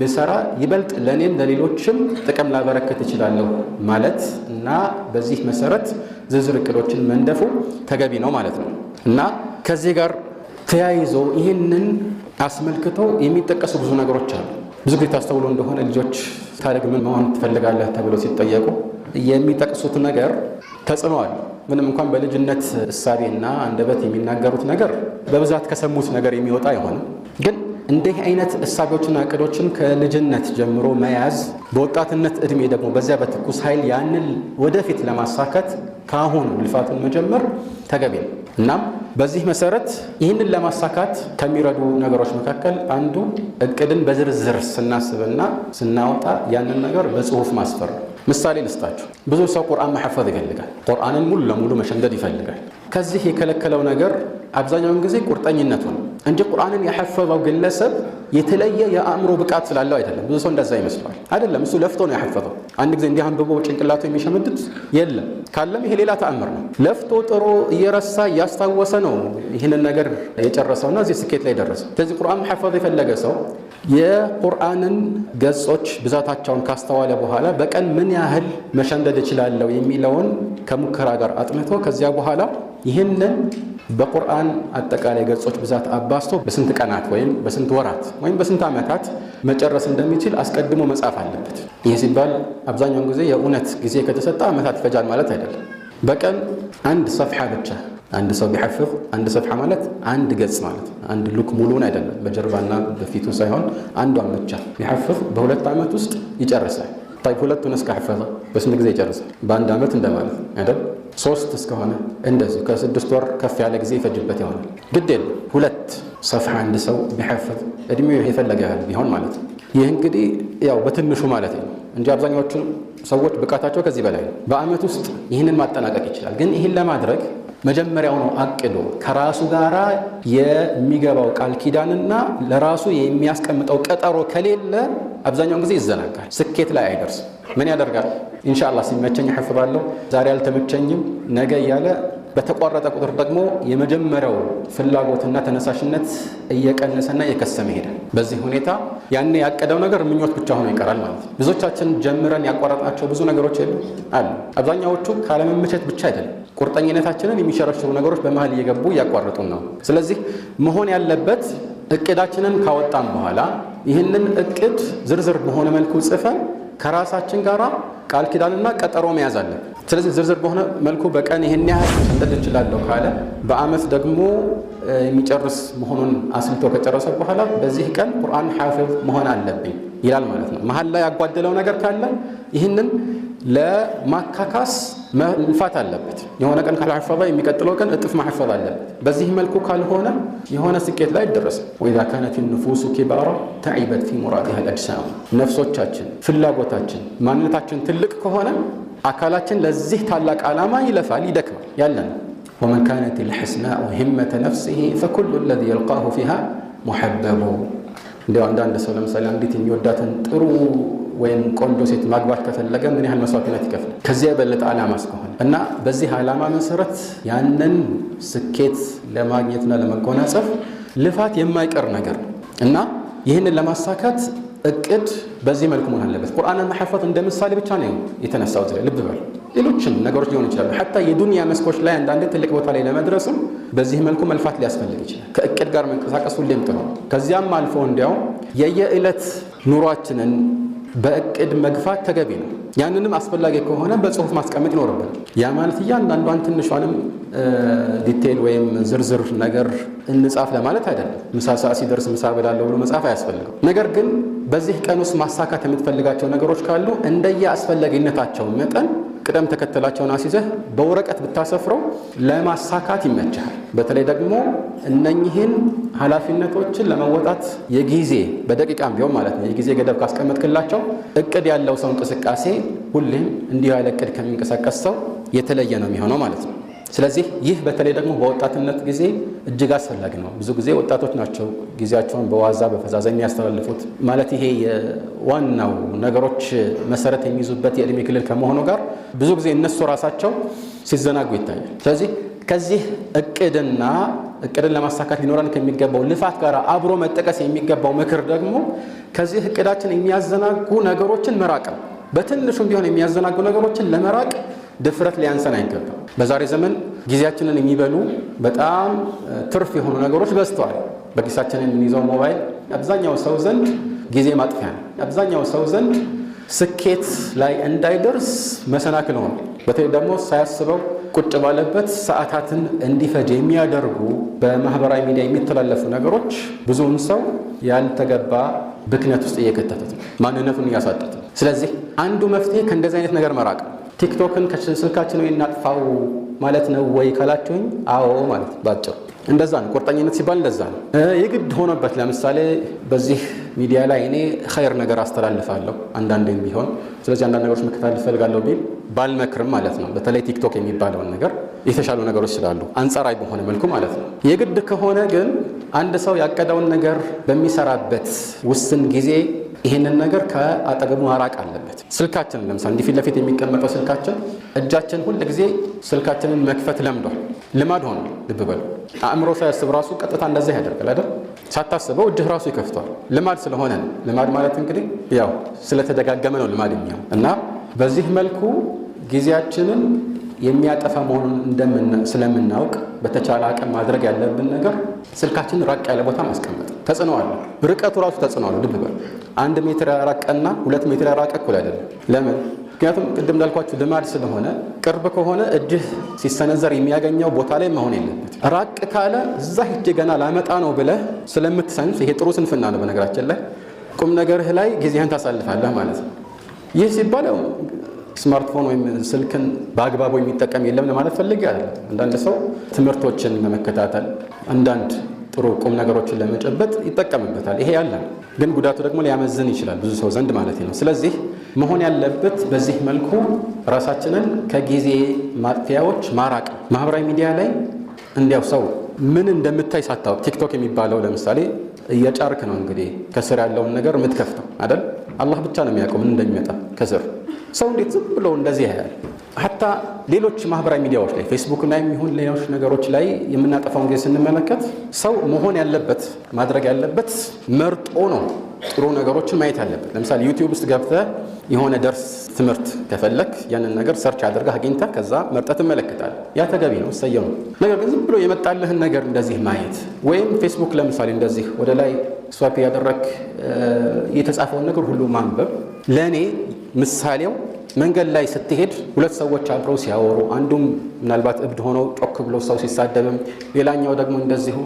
ብሰራ ይበልጥ ለኔም ለሌሎችም ጥቅም ላበረከት እችላለሁ ማለት እና በዚህ መሰረት ዝርዝር እቅዶችን መንደፉ ተገቢ ነው ማለት ነው። እና ከዚህ ጋር ተያይዞ ይህንን አስመልክቶ የሚጠቀሱ ብዙ ነገሮች አሉ። ብዙ ጊዜ ታስተውሎ እንደሆነ ልጆች ታደግ ምን መሆን ትፈልጋለህ ተብሎ ሲጠየቁ የሚጠቅሱት ነገር ተጽዕኖ አለ። ምንም እንኳን በልጅነት እሳቤና አንደበት የሚናገሩት ነገር በብዛት ከሰሙት ነገር የሚወጣ አይሆንም። ግን እንዲህ አይነት እሳቤዎችና እቅዶችን ከልጅነት ጀምሮ መያዝ፣ በወጣትነት እድሜ ደግሞ በዚያ በትኩስ ኃይል ያንን ወደፊት ለማሳካት ከአሁኑ ልፋቱን መጀመር ተገቢ ነው። እናም በዚህ መሰረት ይህንን ለማሳካት ከሚረዱ ነገሮች መካከል አንዱ እቅድን በዝርዝር ስናስብና ስናወጣ ያንን ነገር በጽሁፍ ማስፈር። ምሳሌ ልስጣችሁ። ብዙ ሰው ቁርአን መሐፈዝ ይፈልጋል። ቁርአንን ሙሉ ለሙሉ መሸምደድ ይፈልጋል። ከዚህ የከለከለው ነገር አብዛኛውን ጊዜ ቁርጠኝነቱ ነው እንጂ ቁርአንን የሐፈዘው ግለሰብ የተለየ የአእምሮ ብቃት ስላለው አይደለም። ብዙ ሰው እንደዛ ይመስላል። አይደለም፣ እሱ ለፍቶ ነው የሐፈዘው። አንድ ጊዜ እንዲህ አንብቦ ጭንቅላቱ የሚሸመድድ የለም። ካለም ይሄ ሌላ ተአምር ነው። ለፍቶ ጥሮ እየረሳ እያስታወሰ ነው ይህንን ነገር የጨረሰውና እዚህ ስኬት ላይ ደረሰ። ስለዚህ ቁርአን መሐፈዝ የፈለገ ሰው የቁርአንን ገጾች ብዛታቸውን ካስተዋለ በኋላ በቀን ምን ያህል መሸምደድ እችላለሁ የሚለውን ከሙከራ ጋር አጥንቶ ከዚያ በኋላ ይህንን በቁርአን አጠቃላይ ገጾች ብዛት አባስቶ በስንት ቀናት ወይም በስንት ወራት ወይም በስንት ዓመታት መጨረስ እንደሚችል አስቀድሞ መጻፍ አለበት። ይህ ሲባል አብዛኛውን ጊዜ የእውነት ጊዜ ከተሰጠ ዓመታት ይፈጃል ማለት አይደለም። በቀን አንድ ሰፍሓ ብቻ አንድ ሰው ቢሐፍዝ፣ አንድ ሰፍሓ ማለት አንድ ገጽ ማለት አንድ ሉክ ሙሉውን አይደለም፣ በጀርባና በፊቱ ሳይሆን አንዷን ብቻ ቢሐፍዝ በ2 ዓመት ውስጥ ይጨርሳል። طيب ሁለቱን እስከሐፈዘ በስንት ጊዜ ይጨርሳል? በአንድ ዓመት እንደማለት አይደል? 3 እስከሆነ እንደዚህ ከ6 ወር ከፍ ያለ ጊዜ ይፈጅበት ይሆናል። ግድ የለም 2 ሰፍሓ አንድ ሰው ቢሐፍዝ እድሜው የፈለገ ያህል ቢሆን ማለት ነው። ይህ እንግዲህ ያው በትንሹ ማለት ነው እንጂ አብዛኛዎቹ ሰዎች ብቃታቸው ከዚህ በላይ ነው። በአመት ውስጥ ይህንን ማጠናቀቅ ይችላል። ግን ይህን ለማድረግ መጀመሪያውኑ አቅዶ ከራሱ ጋራ የሚገባው ቃል ኪዳንና ለራሱ የሚያስቀምጠው ቀጠሮ ከሌለ አብዛኛውን ጊዜ ይዘናጋል፣ ስኬት ላይ አይደርስም። ምን ያደርጋል? ኢንሻአላህ ሲመቸኝ እሐፍዛለሁ፣ ዛሬ አልተመቸኝም ነገ እያለ በተቋረጠ ቁጥር ደግሞ የመጀመሪያው ፍላጎትና ተነሳሽነት እየቀነሰና እየከሰመ ይሄዳል። በዚህ ሁኔታ ያን ያቀደው ነገር ምኞት ብቻ ሆኖ ይቀራል ማለት ነው። ብዙዎቻችን ጀምረን ያቋረጥናቸው ብዙ ነገሮች አሉ። አብዛኛዎቹ ካለመመቸት ብቻ አይደለም፣ ቁርጠኝነታችንን የሚሸረሽሩ ነገሮች በመሃል እየገቡ እያቋረጡን ነው። ስለዚህ መሆን ያለበት እቅዳችንን ካወጣን በኋላ ይህንን እቅድ ዝርዝር በሆነ መልኩ ጽፈን ከራሳችን ጋር ቃል ኪዳንና ቀጠሮ መያዝ አለ። ስለዚህ ዝርዝር በሆነ መልኩ በቀን ይሄን ያህል መሸምደድ እችላለሁ ካለ በአመት ደግሞ የሚጨርስ መሆኑን አስልቶ ከጨረሰ በኋላ በዚህ ቀን ቁርአን ሐፊዝ መሆን አለብኝ ይላል ማለት ነው። መሀል ላይ ያጓደለው ነገር ካለ ይህንን ለማካካስ መልፋት አለበት። የሆነ ቀን ካልሐፈዘ የሚቀጥለው ቀን እጥፍ ማሐፈዝ አለበት። በዚህ መልኩ ካልሆነ የሆነ ስኬት ላይ አይደረስም። ወኢዛ ካነት النفوس كبارا تعبت في مرادها الاجسام ነፍሶቻችን፣ ፍላጎታችን፣ ማንነታችን ትልቅ ከሆነ አካላችን ለዚህ ታላቅ ዓላማ ይለፋል፣ ይደክማል ያለን ومن كانت الحسناء همة نفسه فكل الذي يلقاه فيها محبب። እንደው አንዳንድ ሰው ለምሳሌ አንዲት የሚወዳትን ጥሩ ወይም ቆንጆ ሴት ማግባት ከፈለገ ምን ያህል መስዋዕትነት ይከፍላል? ከዚያ የበለጠ ዓላማ እስከሆነ እና በዚህ ዓላማ መሰረት ያንን ስኬት ለማግኘትና ለመጎናጸፍ ልፋት የማይቀር ነገር እና ይህንን ለማሳካት እቅድ በዚህ መልኩ መሆን አለበት። ቁርአንን መሐፈዝ እንደ ምሳሌ ብቻ ነው የተነሳው። ልብ በል፣ ሌሎችም ነገሮች ሊሆኑ ይችላሉ። ሐታ የዱንያ መስኮች ላይ አንዳንድ ትልቅ ቦታ ላይ ለመድረስም በዚህ መልኩ መልፋት ሊያስፈልግ ይችላል። ከእቅድ ጋር መንቀሳቀስ ሁሌም ጥሩ ነው። ከዚያም አልፎ እንዲያው የየዕለት ኑሯችንን በእቅድ መግፋት ተገቢ ነው። ያንንም አስፈላጊ ከሆነ በጽሁፍ ማስቀመጥ ይኖርብናል። ያ ማለት እያንዳንዷን ትንሿንም ዲቴል ወይም ዝርዝር ነገር እንጻፍ ለማለት አይደለም። ምሳ ሰዓት ሲደርስ ምሳ በላለሁ ብሎ መጻፍ አያስፈልገው። ነገር ግን በዚህ ቀን ውስጥ ማሳካት የምትፈልጋቸው ነገሮች ካሉ እንደየ አስፈላጊነታቸው መጠን ቅደም ተከተላቸውን አስይዘህ በወረቀት ብታሰፍረው ለማሳካት ይመችሃል። በተለይ ደግሞ እነኚህን ኃላፊነቶችን ለመወጣት የጊዜ በደቂቃም ቢሆን ማለት ነው የጊዜ ገደብ ካስቀመጥክላቸው እቅድ ያለው ሰው እንቅስቃሴ ሁሌም እንዲህ ያለ እቅድ ከሚንቀሳቀስ ሰው የተለየ ነው የሚሆነው ማለት ነው። ስለዚህ ይህ በተለይ ደግሞ በወጣትነት ጊዜ እጅግ አስፈላጊ ነው። ብዙ ጊዜ ወጣቶች ናቸው ጊዜያቸውን በዋዛ በፈዛዛ የሚያስተላልፉት። ማለት ይሄ ዋናው ነገሮች መሰረት የሚይዙበት የዕድሜ ክልል ከመሆኑ ጋር ብዙ ጊዜ እነሱ ራሳቸው ሲዘናጉ ይታያል። ስለዚህ ከዚህ እቅድን ለማሳካት ሊኖረን ከሚገባው ልፋት ጋር አብሮ መጠቀስ የሚገባው ምክር ደግሞ ከዚህ እቅዳችን የሚያዘናጉ ነገሮችን መራቅ ነው። በትንሹም ቢሆን የሚያዘናጉ ነገሮችን ለመራቅ ድፍረት ሊያንሰን አይገባም። በዛሬ ዘመን ጊዜያችንን የሚበሉ በጣም ትርፍ የሆኑ ነገሮች በዝተዋል። በኪሳችን የምንይዘው ሞባይል አብዛኛው ሰው ዘንድ ጊዜ ማጥፊያ ነው። አብዛኛው ሰው ዘንድ ስኬት ላይ እንዳይደርስ መሰናክል ሆነ። በተለይ ደግሞ ሳያስበው ቁጭ ባለበት ሰዓታትን እንዲፈጅ የሚያደርጉ በማህበራዊ ሚዲያ የሚተላለፉ ነገሮች ብዙውን ሰው ያልተገባ ብክነት ውስጥ እየከተቱት ነው፣ ማንነቱን እያሳጡት ነው። ስለዚህ አንዱ መፍትሄ ከእንደዚህ አይነት ነገር መራቅ ነው። ቲክቶክን ከስልካችን እናጥፋው ማለት ነው ወይ ካላችሁኝ አዎ ማለት ባጭሩ እንደዛ ነው። ቁርጠኝነት ሲባል እንደዛ ነው። የግድ ሆኖበት ለምሳሌ በዚህ ሚዲያ ላይ እኔ ኸይር ነገር አስተላልፋለሁ አንዳንዴም ቢሆን ስለዚህ አንዳንድ ነገሮች መከታተል ፈልጋለሁ ቢል ባልመክርም ማለት ነው። በተለይ ቲክቶክ የሚባለውን ነገር የተሻሉ ነገሮች ስላሉ አንጻራዊ በሆነ መልኩ ማለት ነው። የግድ ከሆነ ግን አንድ ሰው ያቀደውን ነገር በሚሰራበት ውስን ጊዜ ይሄንን ነገር ከአጠገቡ ማራቅ አለበት። ስልካችን ለምሳሌ እንዲህ ፊት ለፊት የሚቀመጠው ስልካችን እጃችን ሁሉ ጊዜ ስልካችንን መክፈት ለምዷል፣ ልማድ ሆኗል። ልብ በሉ። አእምሮ ሳያስብ ራሱ ቀጥታ እንደዛ ያደርጋል አይደል? ሳታስበው እጅህ ራሱ ይከፍቷል። ልማድ ስለሆነ ነው። ልማድ ማለት እንግዲህ ያው ስለተደጋገመ ነው ልማድ የሚሆን እና በዚህ መልኩ ጊዜያችንን የሚያጠፋ መሆኑን ስለምናውቅ በተቻለ አቅም ማድረግ ያለብን ነገር ስልካችንን ራቅ ያለ ቦታ ማስቀመጥ። ተጽዕኖ አለ። ርቀቱ ራሱ ተጽዕኖ አለ። ልብ በሉ። 1 ሜትር ያራቀና 2 ሜትር ያራቀ እኩል አይደለም። ለምን? ምክንያቱም ቅድም እንዳልኳችሁ ልማድ ስለሆነ ቅርብ ከሆነ እጅህ ሲሰነዘር የሚያገኘው ቦታ ላይ መሆን የለበት። ራቅ ካለ እዛ ሂጄ ገና ላመጣ ነው ብለህ ስለምትሰንፍ፣ ይሄ ጥሩ ስንፍና ነው በነገራችን ላይ። ቁም ነገርህ ላይ ጊዜህን ታሳልፋለህ ማለት ነው። ይህ ሲባል ስማርትፎን ወይም ስልክን በአግባቡ የሚጠቀም የለም ለማለት ፈልጌ አይደለም። አንዳንድ ሰው ትምህርቶችን ለመከታተል አንዳንድ ጥሩ ቁም ነገሮችን ለመጨበጥ ይጠቀምበታል። ይሄ ያለ ግን ጉዳቱ ደግሞ ሊያመዝን ይችላል ብዙ ሰው ዘንድ ማለት ነው። ስለዚህ መሆን ያለበት በዚህ መልኩ ራሳችንን ከጊዜ ማጥፊያዎች ማራቅ። ማህበራዊ ሚዲያ ላይ እንዲያው ሰው ምን እንደምታይ ሳታውቅ ቲክቶክ የሚባለው ለምሳሌ እየጫርክ ነው እንግዲህ ከስር ያለውን ነገር የምትከፍተው አይደል? አላህ ብቻ ነው የሚያውቀው ምን እንደሚመጣ ከስር። ሰው እንዴት ዝም ብሎ እንደዚህ ያያል? ሐታ ሌሎች ማህበራዊ ሚዲያዎች ላይ ፌስቡክ ላይ የሚሆን ሌሎች ነገሮች ላይ የምናጠፋውን ጊዜ ስንመለከት ሰው መሆን ያለበት ማድረግ ያለበት መርጦ ነው ጥሩ ነገሮችን ማየት ያለበት። ለምሳሌ ዩቲዩብ ውስጥ ገብተህ የሆነ ደርስ ትምህርት ከፈለክ ያንን ነገር ሰርች አድርገህ አግኝተህ ከዛ መርጠህ ትመለከታለህ። ያ ተገቢ ነው፣ እሰየው ነው። ነገር ግን ዝም ብሎ የመጣልህን ነገር እንደዚህ ማየት ወይም ፌስቡክ ለምሳሌ እንደዚህ ወደ ላይ ስዋይፕ ያደረክ የተጻፈውን ነገር ሁሉ ማንበብ ለእኔ ምሳሌው መንገድ ላይ ስትሄድ ሁለት ሰዎች አብረው ሲያወሩ አንዱም ምናልባት እብድ ሆነው ጮክ ብሎ ሰው ሲሳደብም ሌላኛው ደግሞ እንደዚሁ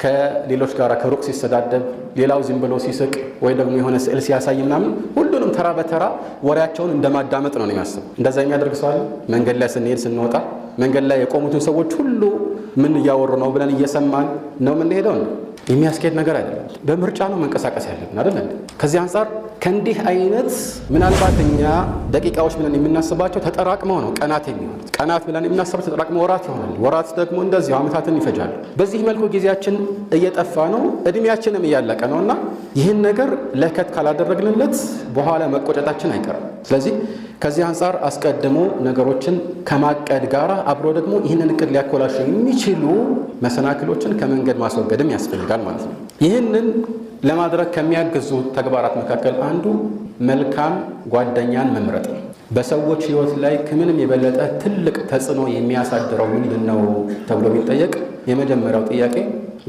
ከሌሎች ጋር ከሩቅ ሲሰዳደብ ሌላው ዝም ብሎ ሲስቅ ወይ ደግሞ የሆነ ስዕል ሲያሳይ ምናምን ሁሉንም ተራ በተራ ወሬያቸውን እንደማዳመጥ ነው የሚያስበው። እንደዛ የሚያደርግ ሰው አለ? መንገድ ላይ ስንሄድ ስንወጣ መንገድ ላይ የቆሙትን ሰዎች ሁሉ ምን እያወሩ ነው ብለን እየሰማን ነው የምንሄደው ነው። የሚያስኬድ ነገር አይደለም። በምርጫ ነው መንቀሳቀስ ያለብን አይደል? ከዚህ አንጻር ከእንዲህ አይነት ምናልባት እኛ ደቂቃዎች ብለን የምናስባቸው ተጠራቅመው ነው ቀናት የሚሆኑት። ቀናት ብለን የምናስባቸው ተጠራቅመው ወራት ይሆናል። ወራት ደግሞ እንደዚሁ ዓመታትን ይፈጃሉ። በዚህ መልኩ ጊዜያችን እየጠፋ ነው፣ እድሜያችንም እያለቀ ነው እና ይህን ነገር ለከት ካላደረግንለት በኋላ መቆጨታችን አይቀርም። ስለዚህ ከዚህ አንጻር አስቀድሞ ነገሮችን ከማቀድ ጋር አብሮ ደግሞ ይህንን እቅድ ሊያኮላሹ የሚችሉ መሰናክሎችን ከመንገድ ማስወገድም ያስፈልጋል ማለት ነው። ይህንን ለማድረግ ከሚያግዙ ተግባራት መካከል አንዱ መልካም ጓደኛን መምረጥ ነው። በሰዎች ሕይወት ላይ ከምንም የበለጠ ትልቅ ተጽዕኖ የሚያሳድረው ምንድን ነው ተብሎ ቢጠየቅ የመጀመሪያው ጥያቄ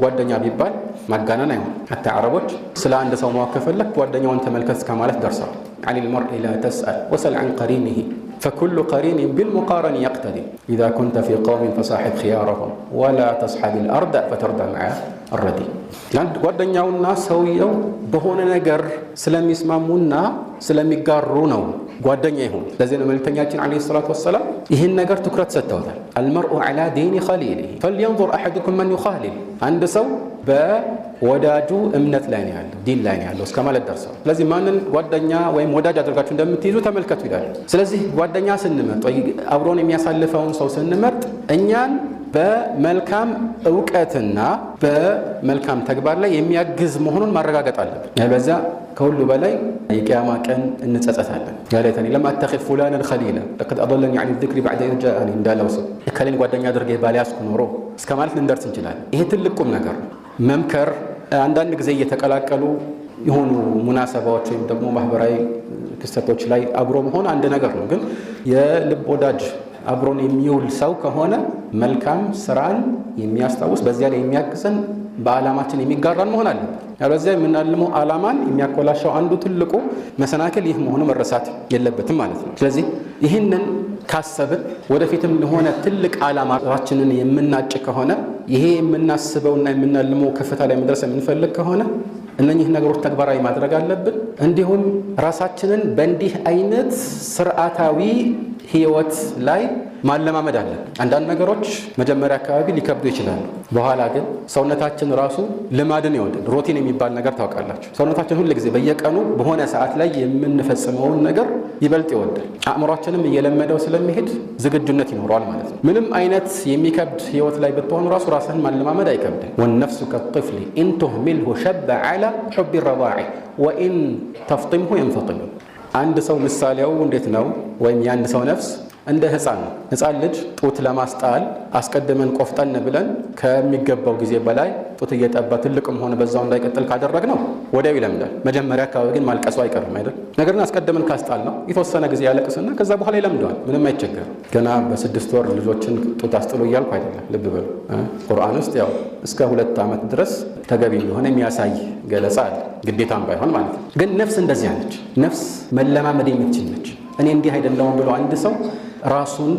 ጓደኛ ቢባል ማጋነን አይሆን። ሐታ አረቦች ስለ አንድ ሰው ማወቅ ከፈለክ ጓደኛውን ተመልከት እስከማለት ደርሰዋል። عن المرء لا تسأل وسل عن قرينه فكل قرين بالمقارن يقتدي إذا كنت في قوم فصاحب خيارهم ولا تصحب الأرض فتردى مع الردي ጓደኛውና ሰውየው በሆነ ነገር ስለሚስማሙና ስለሚጋሩ ነው ጓደኛ ይሁን። ለዚህ ነው መልእክተኛችን አለይሂ ሰላቱ ወሰላም ይህን ነገር ትኩረት ሰጥተውታል። አልመርኡ ዐላ ዲኒ ኸሊሊሂ ፈልየንዙር አሐዱኩም መን ዩኻሊል። አንድ ሰው በወዳጁ እምነት ላይ ነው ያለው፣ ዲን ላይ ነው ያለው እስከ ማለት ደርሰዋል። ስለዚህ ማንን ጓደኛ ወይም ወዳጅ አድርጋችሁ እንደምትይዙ ተመልከቱ ይላል። ስለዚህ ጓደኛ ስንመርጥ ወይ አብሮን የሚያሳልፈውን ሰው ስንመርጥ እኛን በመልካም እውቀትና በመልካም ተግባር ላይ የሚያግዝ መሆኑን ማረጋገጥ አለብን። ያለበለዚያ ከሁሉ በላይ የቂያማ ቀን እንጸጸታለን። ያለይተኒ ለም አተኺዝ ፉላነን ኸሊላ ለቀድ አضለኒ ዐን ዚክሪ በዕደ ኢዝ ጃአኒ እንዳለው ሰው እከሌን ጓደኛ አድርጌ ባልያዝኩ ኖሮ እስከ ማለት ልንደርስ እንችላለን። ይሄ ትልቅ ቁም ነገር ነው። መምከር አንዳንድ ጊዜ እየተቀላቀሉ የሆኑ ሙናሰባዎች ወይም ደግሞ ማህበራዊ ክስተቶች ላይ አብሮ መሆን አንድ ነገር ነው። ግን የልብ ወዳጅ አብሮን የሚውል ሰው ከሆነ መልካም ስራን የሚያስታውስ በዚያ ላይ የሚያግዘን በዓላማችን የሚጋራን መሆን አለበት። ያለዚያ የምናልመው ዓላማን የሚያኮላሻው አንዱ ትልቁ መሰናክል ይህ መሆኑ መረሳት የለበትም ማለት ነው። ስለዚህ ይህንን ካሰብን ወደፊትም ለሆነ ትልቅ ዓላማችንን የምናጭ ከሆነ ይሄ የምናስበውና የምናልመው ከፍታ ላይ መድረስ የምንፈልግ ከሆነ እነኚህ ነገሮች ተግባራዊ ማድረግ አለብን። እንዲሁም ራሳችንን በእንዲህ አይነት ስርዓታዊ ህይወት ላይ ማለማመድ አለ። አንዳንድ ነገሮች መጀመሪያ አካባቢ ሊከብዱ ይችላሉ። በኋላ ግን ሰውነታችን ራሱ ልማድን ይወዳል። ሩቲን የሚባል ነገር ታውቃላችሁ። ሰውነታችን ሁሉ ጊዜ በየቀኑ በሆነ ሰዓት ላይ የምንፈጽመውን ነገር ይበልጥ ይወዳል። አእምሯችንም እየለመደው ስለሚሄድ ዝግጁነት ይኖረዋል ማለት ነው። ምንም አይነት የሚከብድ ህይወት ላይ ብትሆኑ ራሱ ራስህን ማለማመድ አይከብድም። ወነፍሱ ከጥፍሊ ኢን ቱህሚልሁ ሸበ ዐላ ሑቢ ረዳዒ ወኢን ተፍጢምሁ የንፈጢም። አንድ ሰው ምሳሌው እንዴት ነው? ወይም የአንድ ሰው ነፍስ እንደ ህፃን ነው። ህፃን ልጅ ጡት ለማስጣል አስቀድመን ቆፍጠን ብለን ከሚገባው ጊዜ በላይ ጡት እየጠባ ትልቅም ሆነ በዛው እንዳይቀጥል ካደረግነው ወዲያው ይለምዳል። መጀመሪያ አካባቢ ግን ማልቀሱ አይቀርም አይደል? ነገር ግን አስቀድመን ካስጣል ነው የተወሰነ ጊዜ ያለቅስና ከዛ በኋላ ይለምደዋል። ምንም አይቸገርም። ገና በ6 ወር ልጆችን ጡት አስጥሉ እያልኩ አይደለም። ልብ በሉ። ቁርአን ውስጥ ያው እስከ 2 ዓመት ድረስ ተገቢ እንደሆነ የሚያሳይ ገለጻ አለ፣ ግዴታም ባይሆን ማለት ነው። ግን ነፍስ እንደዚያ ነች። ነፍስ መለማመድ የምትችል ነች። እኔ እንዲህ አይደለሁም ብሎ አንድ ሰው ራሱን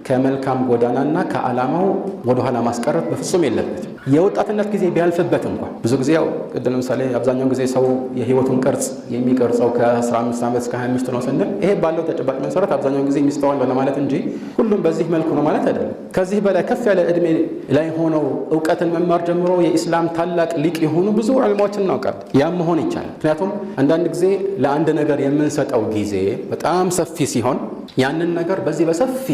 ከመልካም ጎዳናና ከዓላማው ወደኋላ ማስቀረት በፍጹም የለበትም። የወጣትነት ጊዜ ቢያልፍበት እንኳን ብዙ ጊዜ ያው ቅድም ለምሳሌ አብዛኛውን ጊዜ ሰው የህይወቱን ቅርጽ የሚቀርጸው ከ15 ዓመት እስከ 25 ነው ስንል ይሄ ባለው ተጨባጭ መሰረት አብዛኛውን ጊዜ የሚስተዋል ለማለት እንጂ ሁሉም በዚህ መልኩ ነው ማለት አይደለም። ከዚህ በላይ ከፍ ያለ እድሜ ላይ ሆነው እውቀትን መማር ጀምሮ የኢስላም ታላቅ ሊቅ የሆኑ ብዙ ዑለማዎችን እናውቃለን። ያም መሆን ይቻላል። ምክንያቱም አንዳንድ ጊዜ ለአንድ ነገር የምንሰጠው ጊዜ በጣም ሰፊ ሲሆን ያንን ነገር በዚህ በሰፊ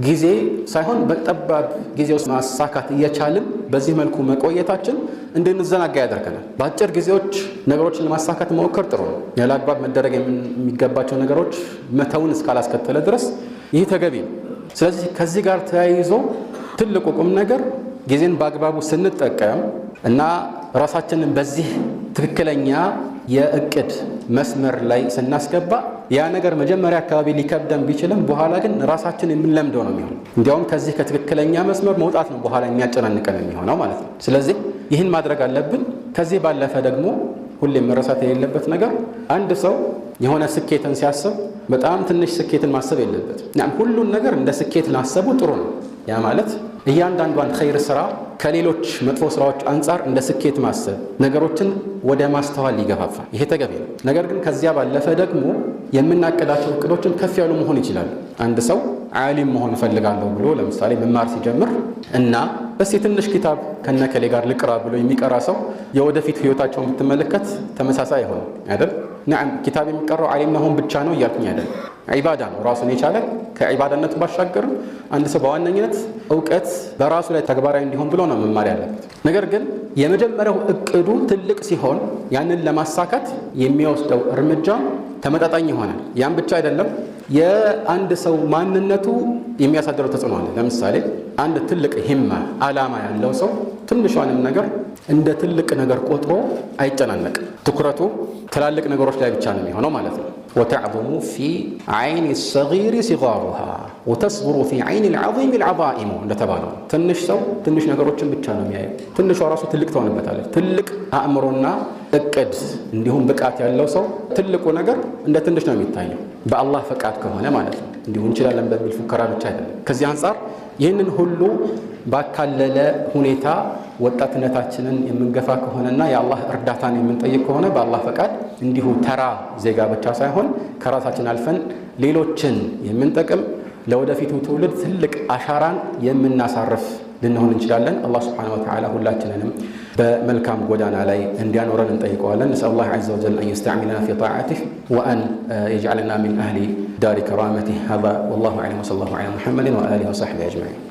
ጊዜ ሳይሆን በጠባብ ጊዜ ውስጥ ማሳካት እየቻልን በዚህ መልኩ መቆየታችን እንድንዘናጋ ያደርገናል። በአጭር ጊዜዎች ነገሮችን ለማሳካት መሞከር ጥሩ ነው። ያለ አግባብ መደረግ የሚገባቸው ነገሮች መተውን እስካላስከተለ ድረስ ይህ ተገቢ ነው። ስለዚህ ከዚህ ጋር ተያይዞ ትልቁ ቁም ነገር ጊዜን በአግባቡ ስንጠቀም እና ራሳችንን በዚህ ትክክለኛ የእቅድ መስመር ላይ ስናስገባ ያ ነገር መጀመሪያ አካባቢ ሊከብደን ቢችልም በኋላ ግን ራሳችን የምንለምደው ነው የሚሆነው። እንዲያውም ከዚህ ከትክክለኛ መስመር መውጣት ነው በኋላ የሚያጨናንቀን የሚሆነው ማለት ነው። ስለዚህ ይህን ማድረግ አለብን። ከዚህ ባለፈ ደግሞ ሁሌም መረሳት የሌለበት ነገር አንድ ሰው የሆነ ስኬትን ሲያስብ በጣም ትንሽ ስኬትን ማሰብ የለበትም። ሁሉን ነገር እንደ ስኬት ላሰቡ ጥሩ ነው። ያ ማለት እያንዳንዷን ኸይር ስራ ከሌሎች መጥፎ ስራዎች አንጻር እንደ ስኬት ማሰብ ነገሮችን ወደ ማስተዋል ይገፋፋል። ይሄ ተገቢ ነው። ነገር ግን ከዚያ ባለፈ ደግሞ የምናቅዳቸው እቅዶችን ከፍ ያሉ መሆን ይችላሉ። አንድ ሰው ዓሊም መሆን እፈልጋለሁ ብሎ ለምሳሌ መማር ሲጀምር እና በስ ትንሽ ኪታብ ከነከሌ ጋር ልቅራ ብሎ የሚቀራ ሰው የወደፊት ህይወታቸውን ብትመለከት ተመሳሳይ አይሆንም አይደል? ነዓም ኪታብ የሚቀራው ዓሊም መሆን ብቻ ነው እያልኩኝ አይደል። ዒባዳ ነው ራሱን የቻለ። ከዒባዳነቱ ባሻገር አንድ ሰው በዋነኝነት እውቀት በራሱ ላይ ተግባራዊ እንዲሆን ብሎ ነው መማር ያለበት። ነገር ግን የመጀመሪያው እቅዱ ትልቅ ሲሆን ያንን ለማሳካት የሚወስደው እርምጃ ተመጣጣኝ ይሆናል። ያን ብቻ አይደለም፣ የአንድ ሰው ማንነቱ የሚያሳድረው ተጽዕኖ አለ። ለምሳሌ አንድ ትልቅ ሂማ ዓላማ ያለው ሰው ትንሿንም ነገር እንደ ትልቅ ነገር ቆጥሮ አይጨናነቅም። ትኩረቱ ትላልቅ ነገሮች ላይ ብቻ ነው የሚሆነው ማለት ነው። ወተዕظሙ ፊ ዐይን ሰጊር ሲጋሩሃ ወተስጉሩ ፊ ዐይን ልዓዚም ልዓዛኢሙ እንደተባለው ትንሽ ሰው ትንሽ ነገሮችን ብቻ ነው የሚያየው። ትንሿ ራሱ ትልቅ ትሆንበታለች። ትልቅ አእምሮና እቅድ እንዲሁም ብቃት ያለው ሰው ትልቁ ነገር እንደ ትንሽ ነው የሚታየው፣ በአላህ ፈቃድ ከሆነ ማለት ነው። እንዲሁ እንችላለን በሚል ፉከራ ብቻ አይደለም። ከዚህ አንጻር ይህንን ሁሉ ባካለለ ሁኔታ ወጣትነታችንን የምንገፋ ከሆነና የአላህ እርዳታን የምንጠይቅ ከሆነ በአላህ ፈቃድ እንዲሁ ተራ ዜጋ ብቻ ሳይሆን ከራሳችን አልፈን ሌሎችን የምንጠቅም ለወደፊቱ ትውልድ ትልቅ አሻራን የምናሳርፍ ልንሆን እንችላለን። አላህ ሱብሓነሁ ወተዓላ ሁላችንንም በመልካም ጎዳና ላይ እንዲያኖረን እንጠይቀዋለን። ነስአሉ ላህ ዐዘ ወጀል አን የስተዕሚለና ፊ ጣዓቲህ ወአን የጅዐለና ሚን አህሊ ዳሪ ከራመቲህ። ሀዛ ወላሁ አዕለም ወሰለላሁ ዐላ ሙሐመድን ወአሊሂ ወሰሕቢሂ አጅመዒን።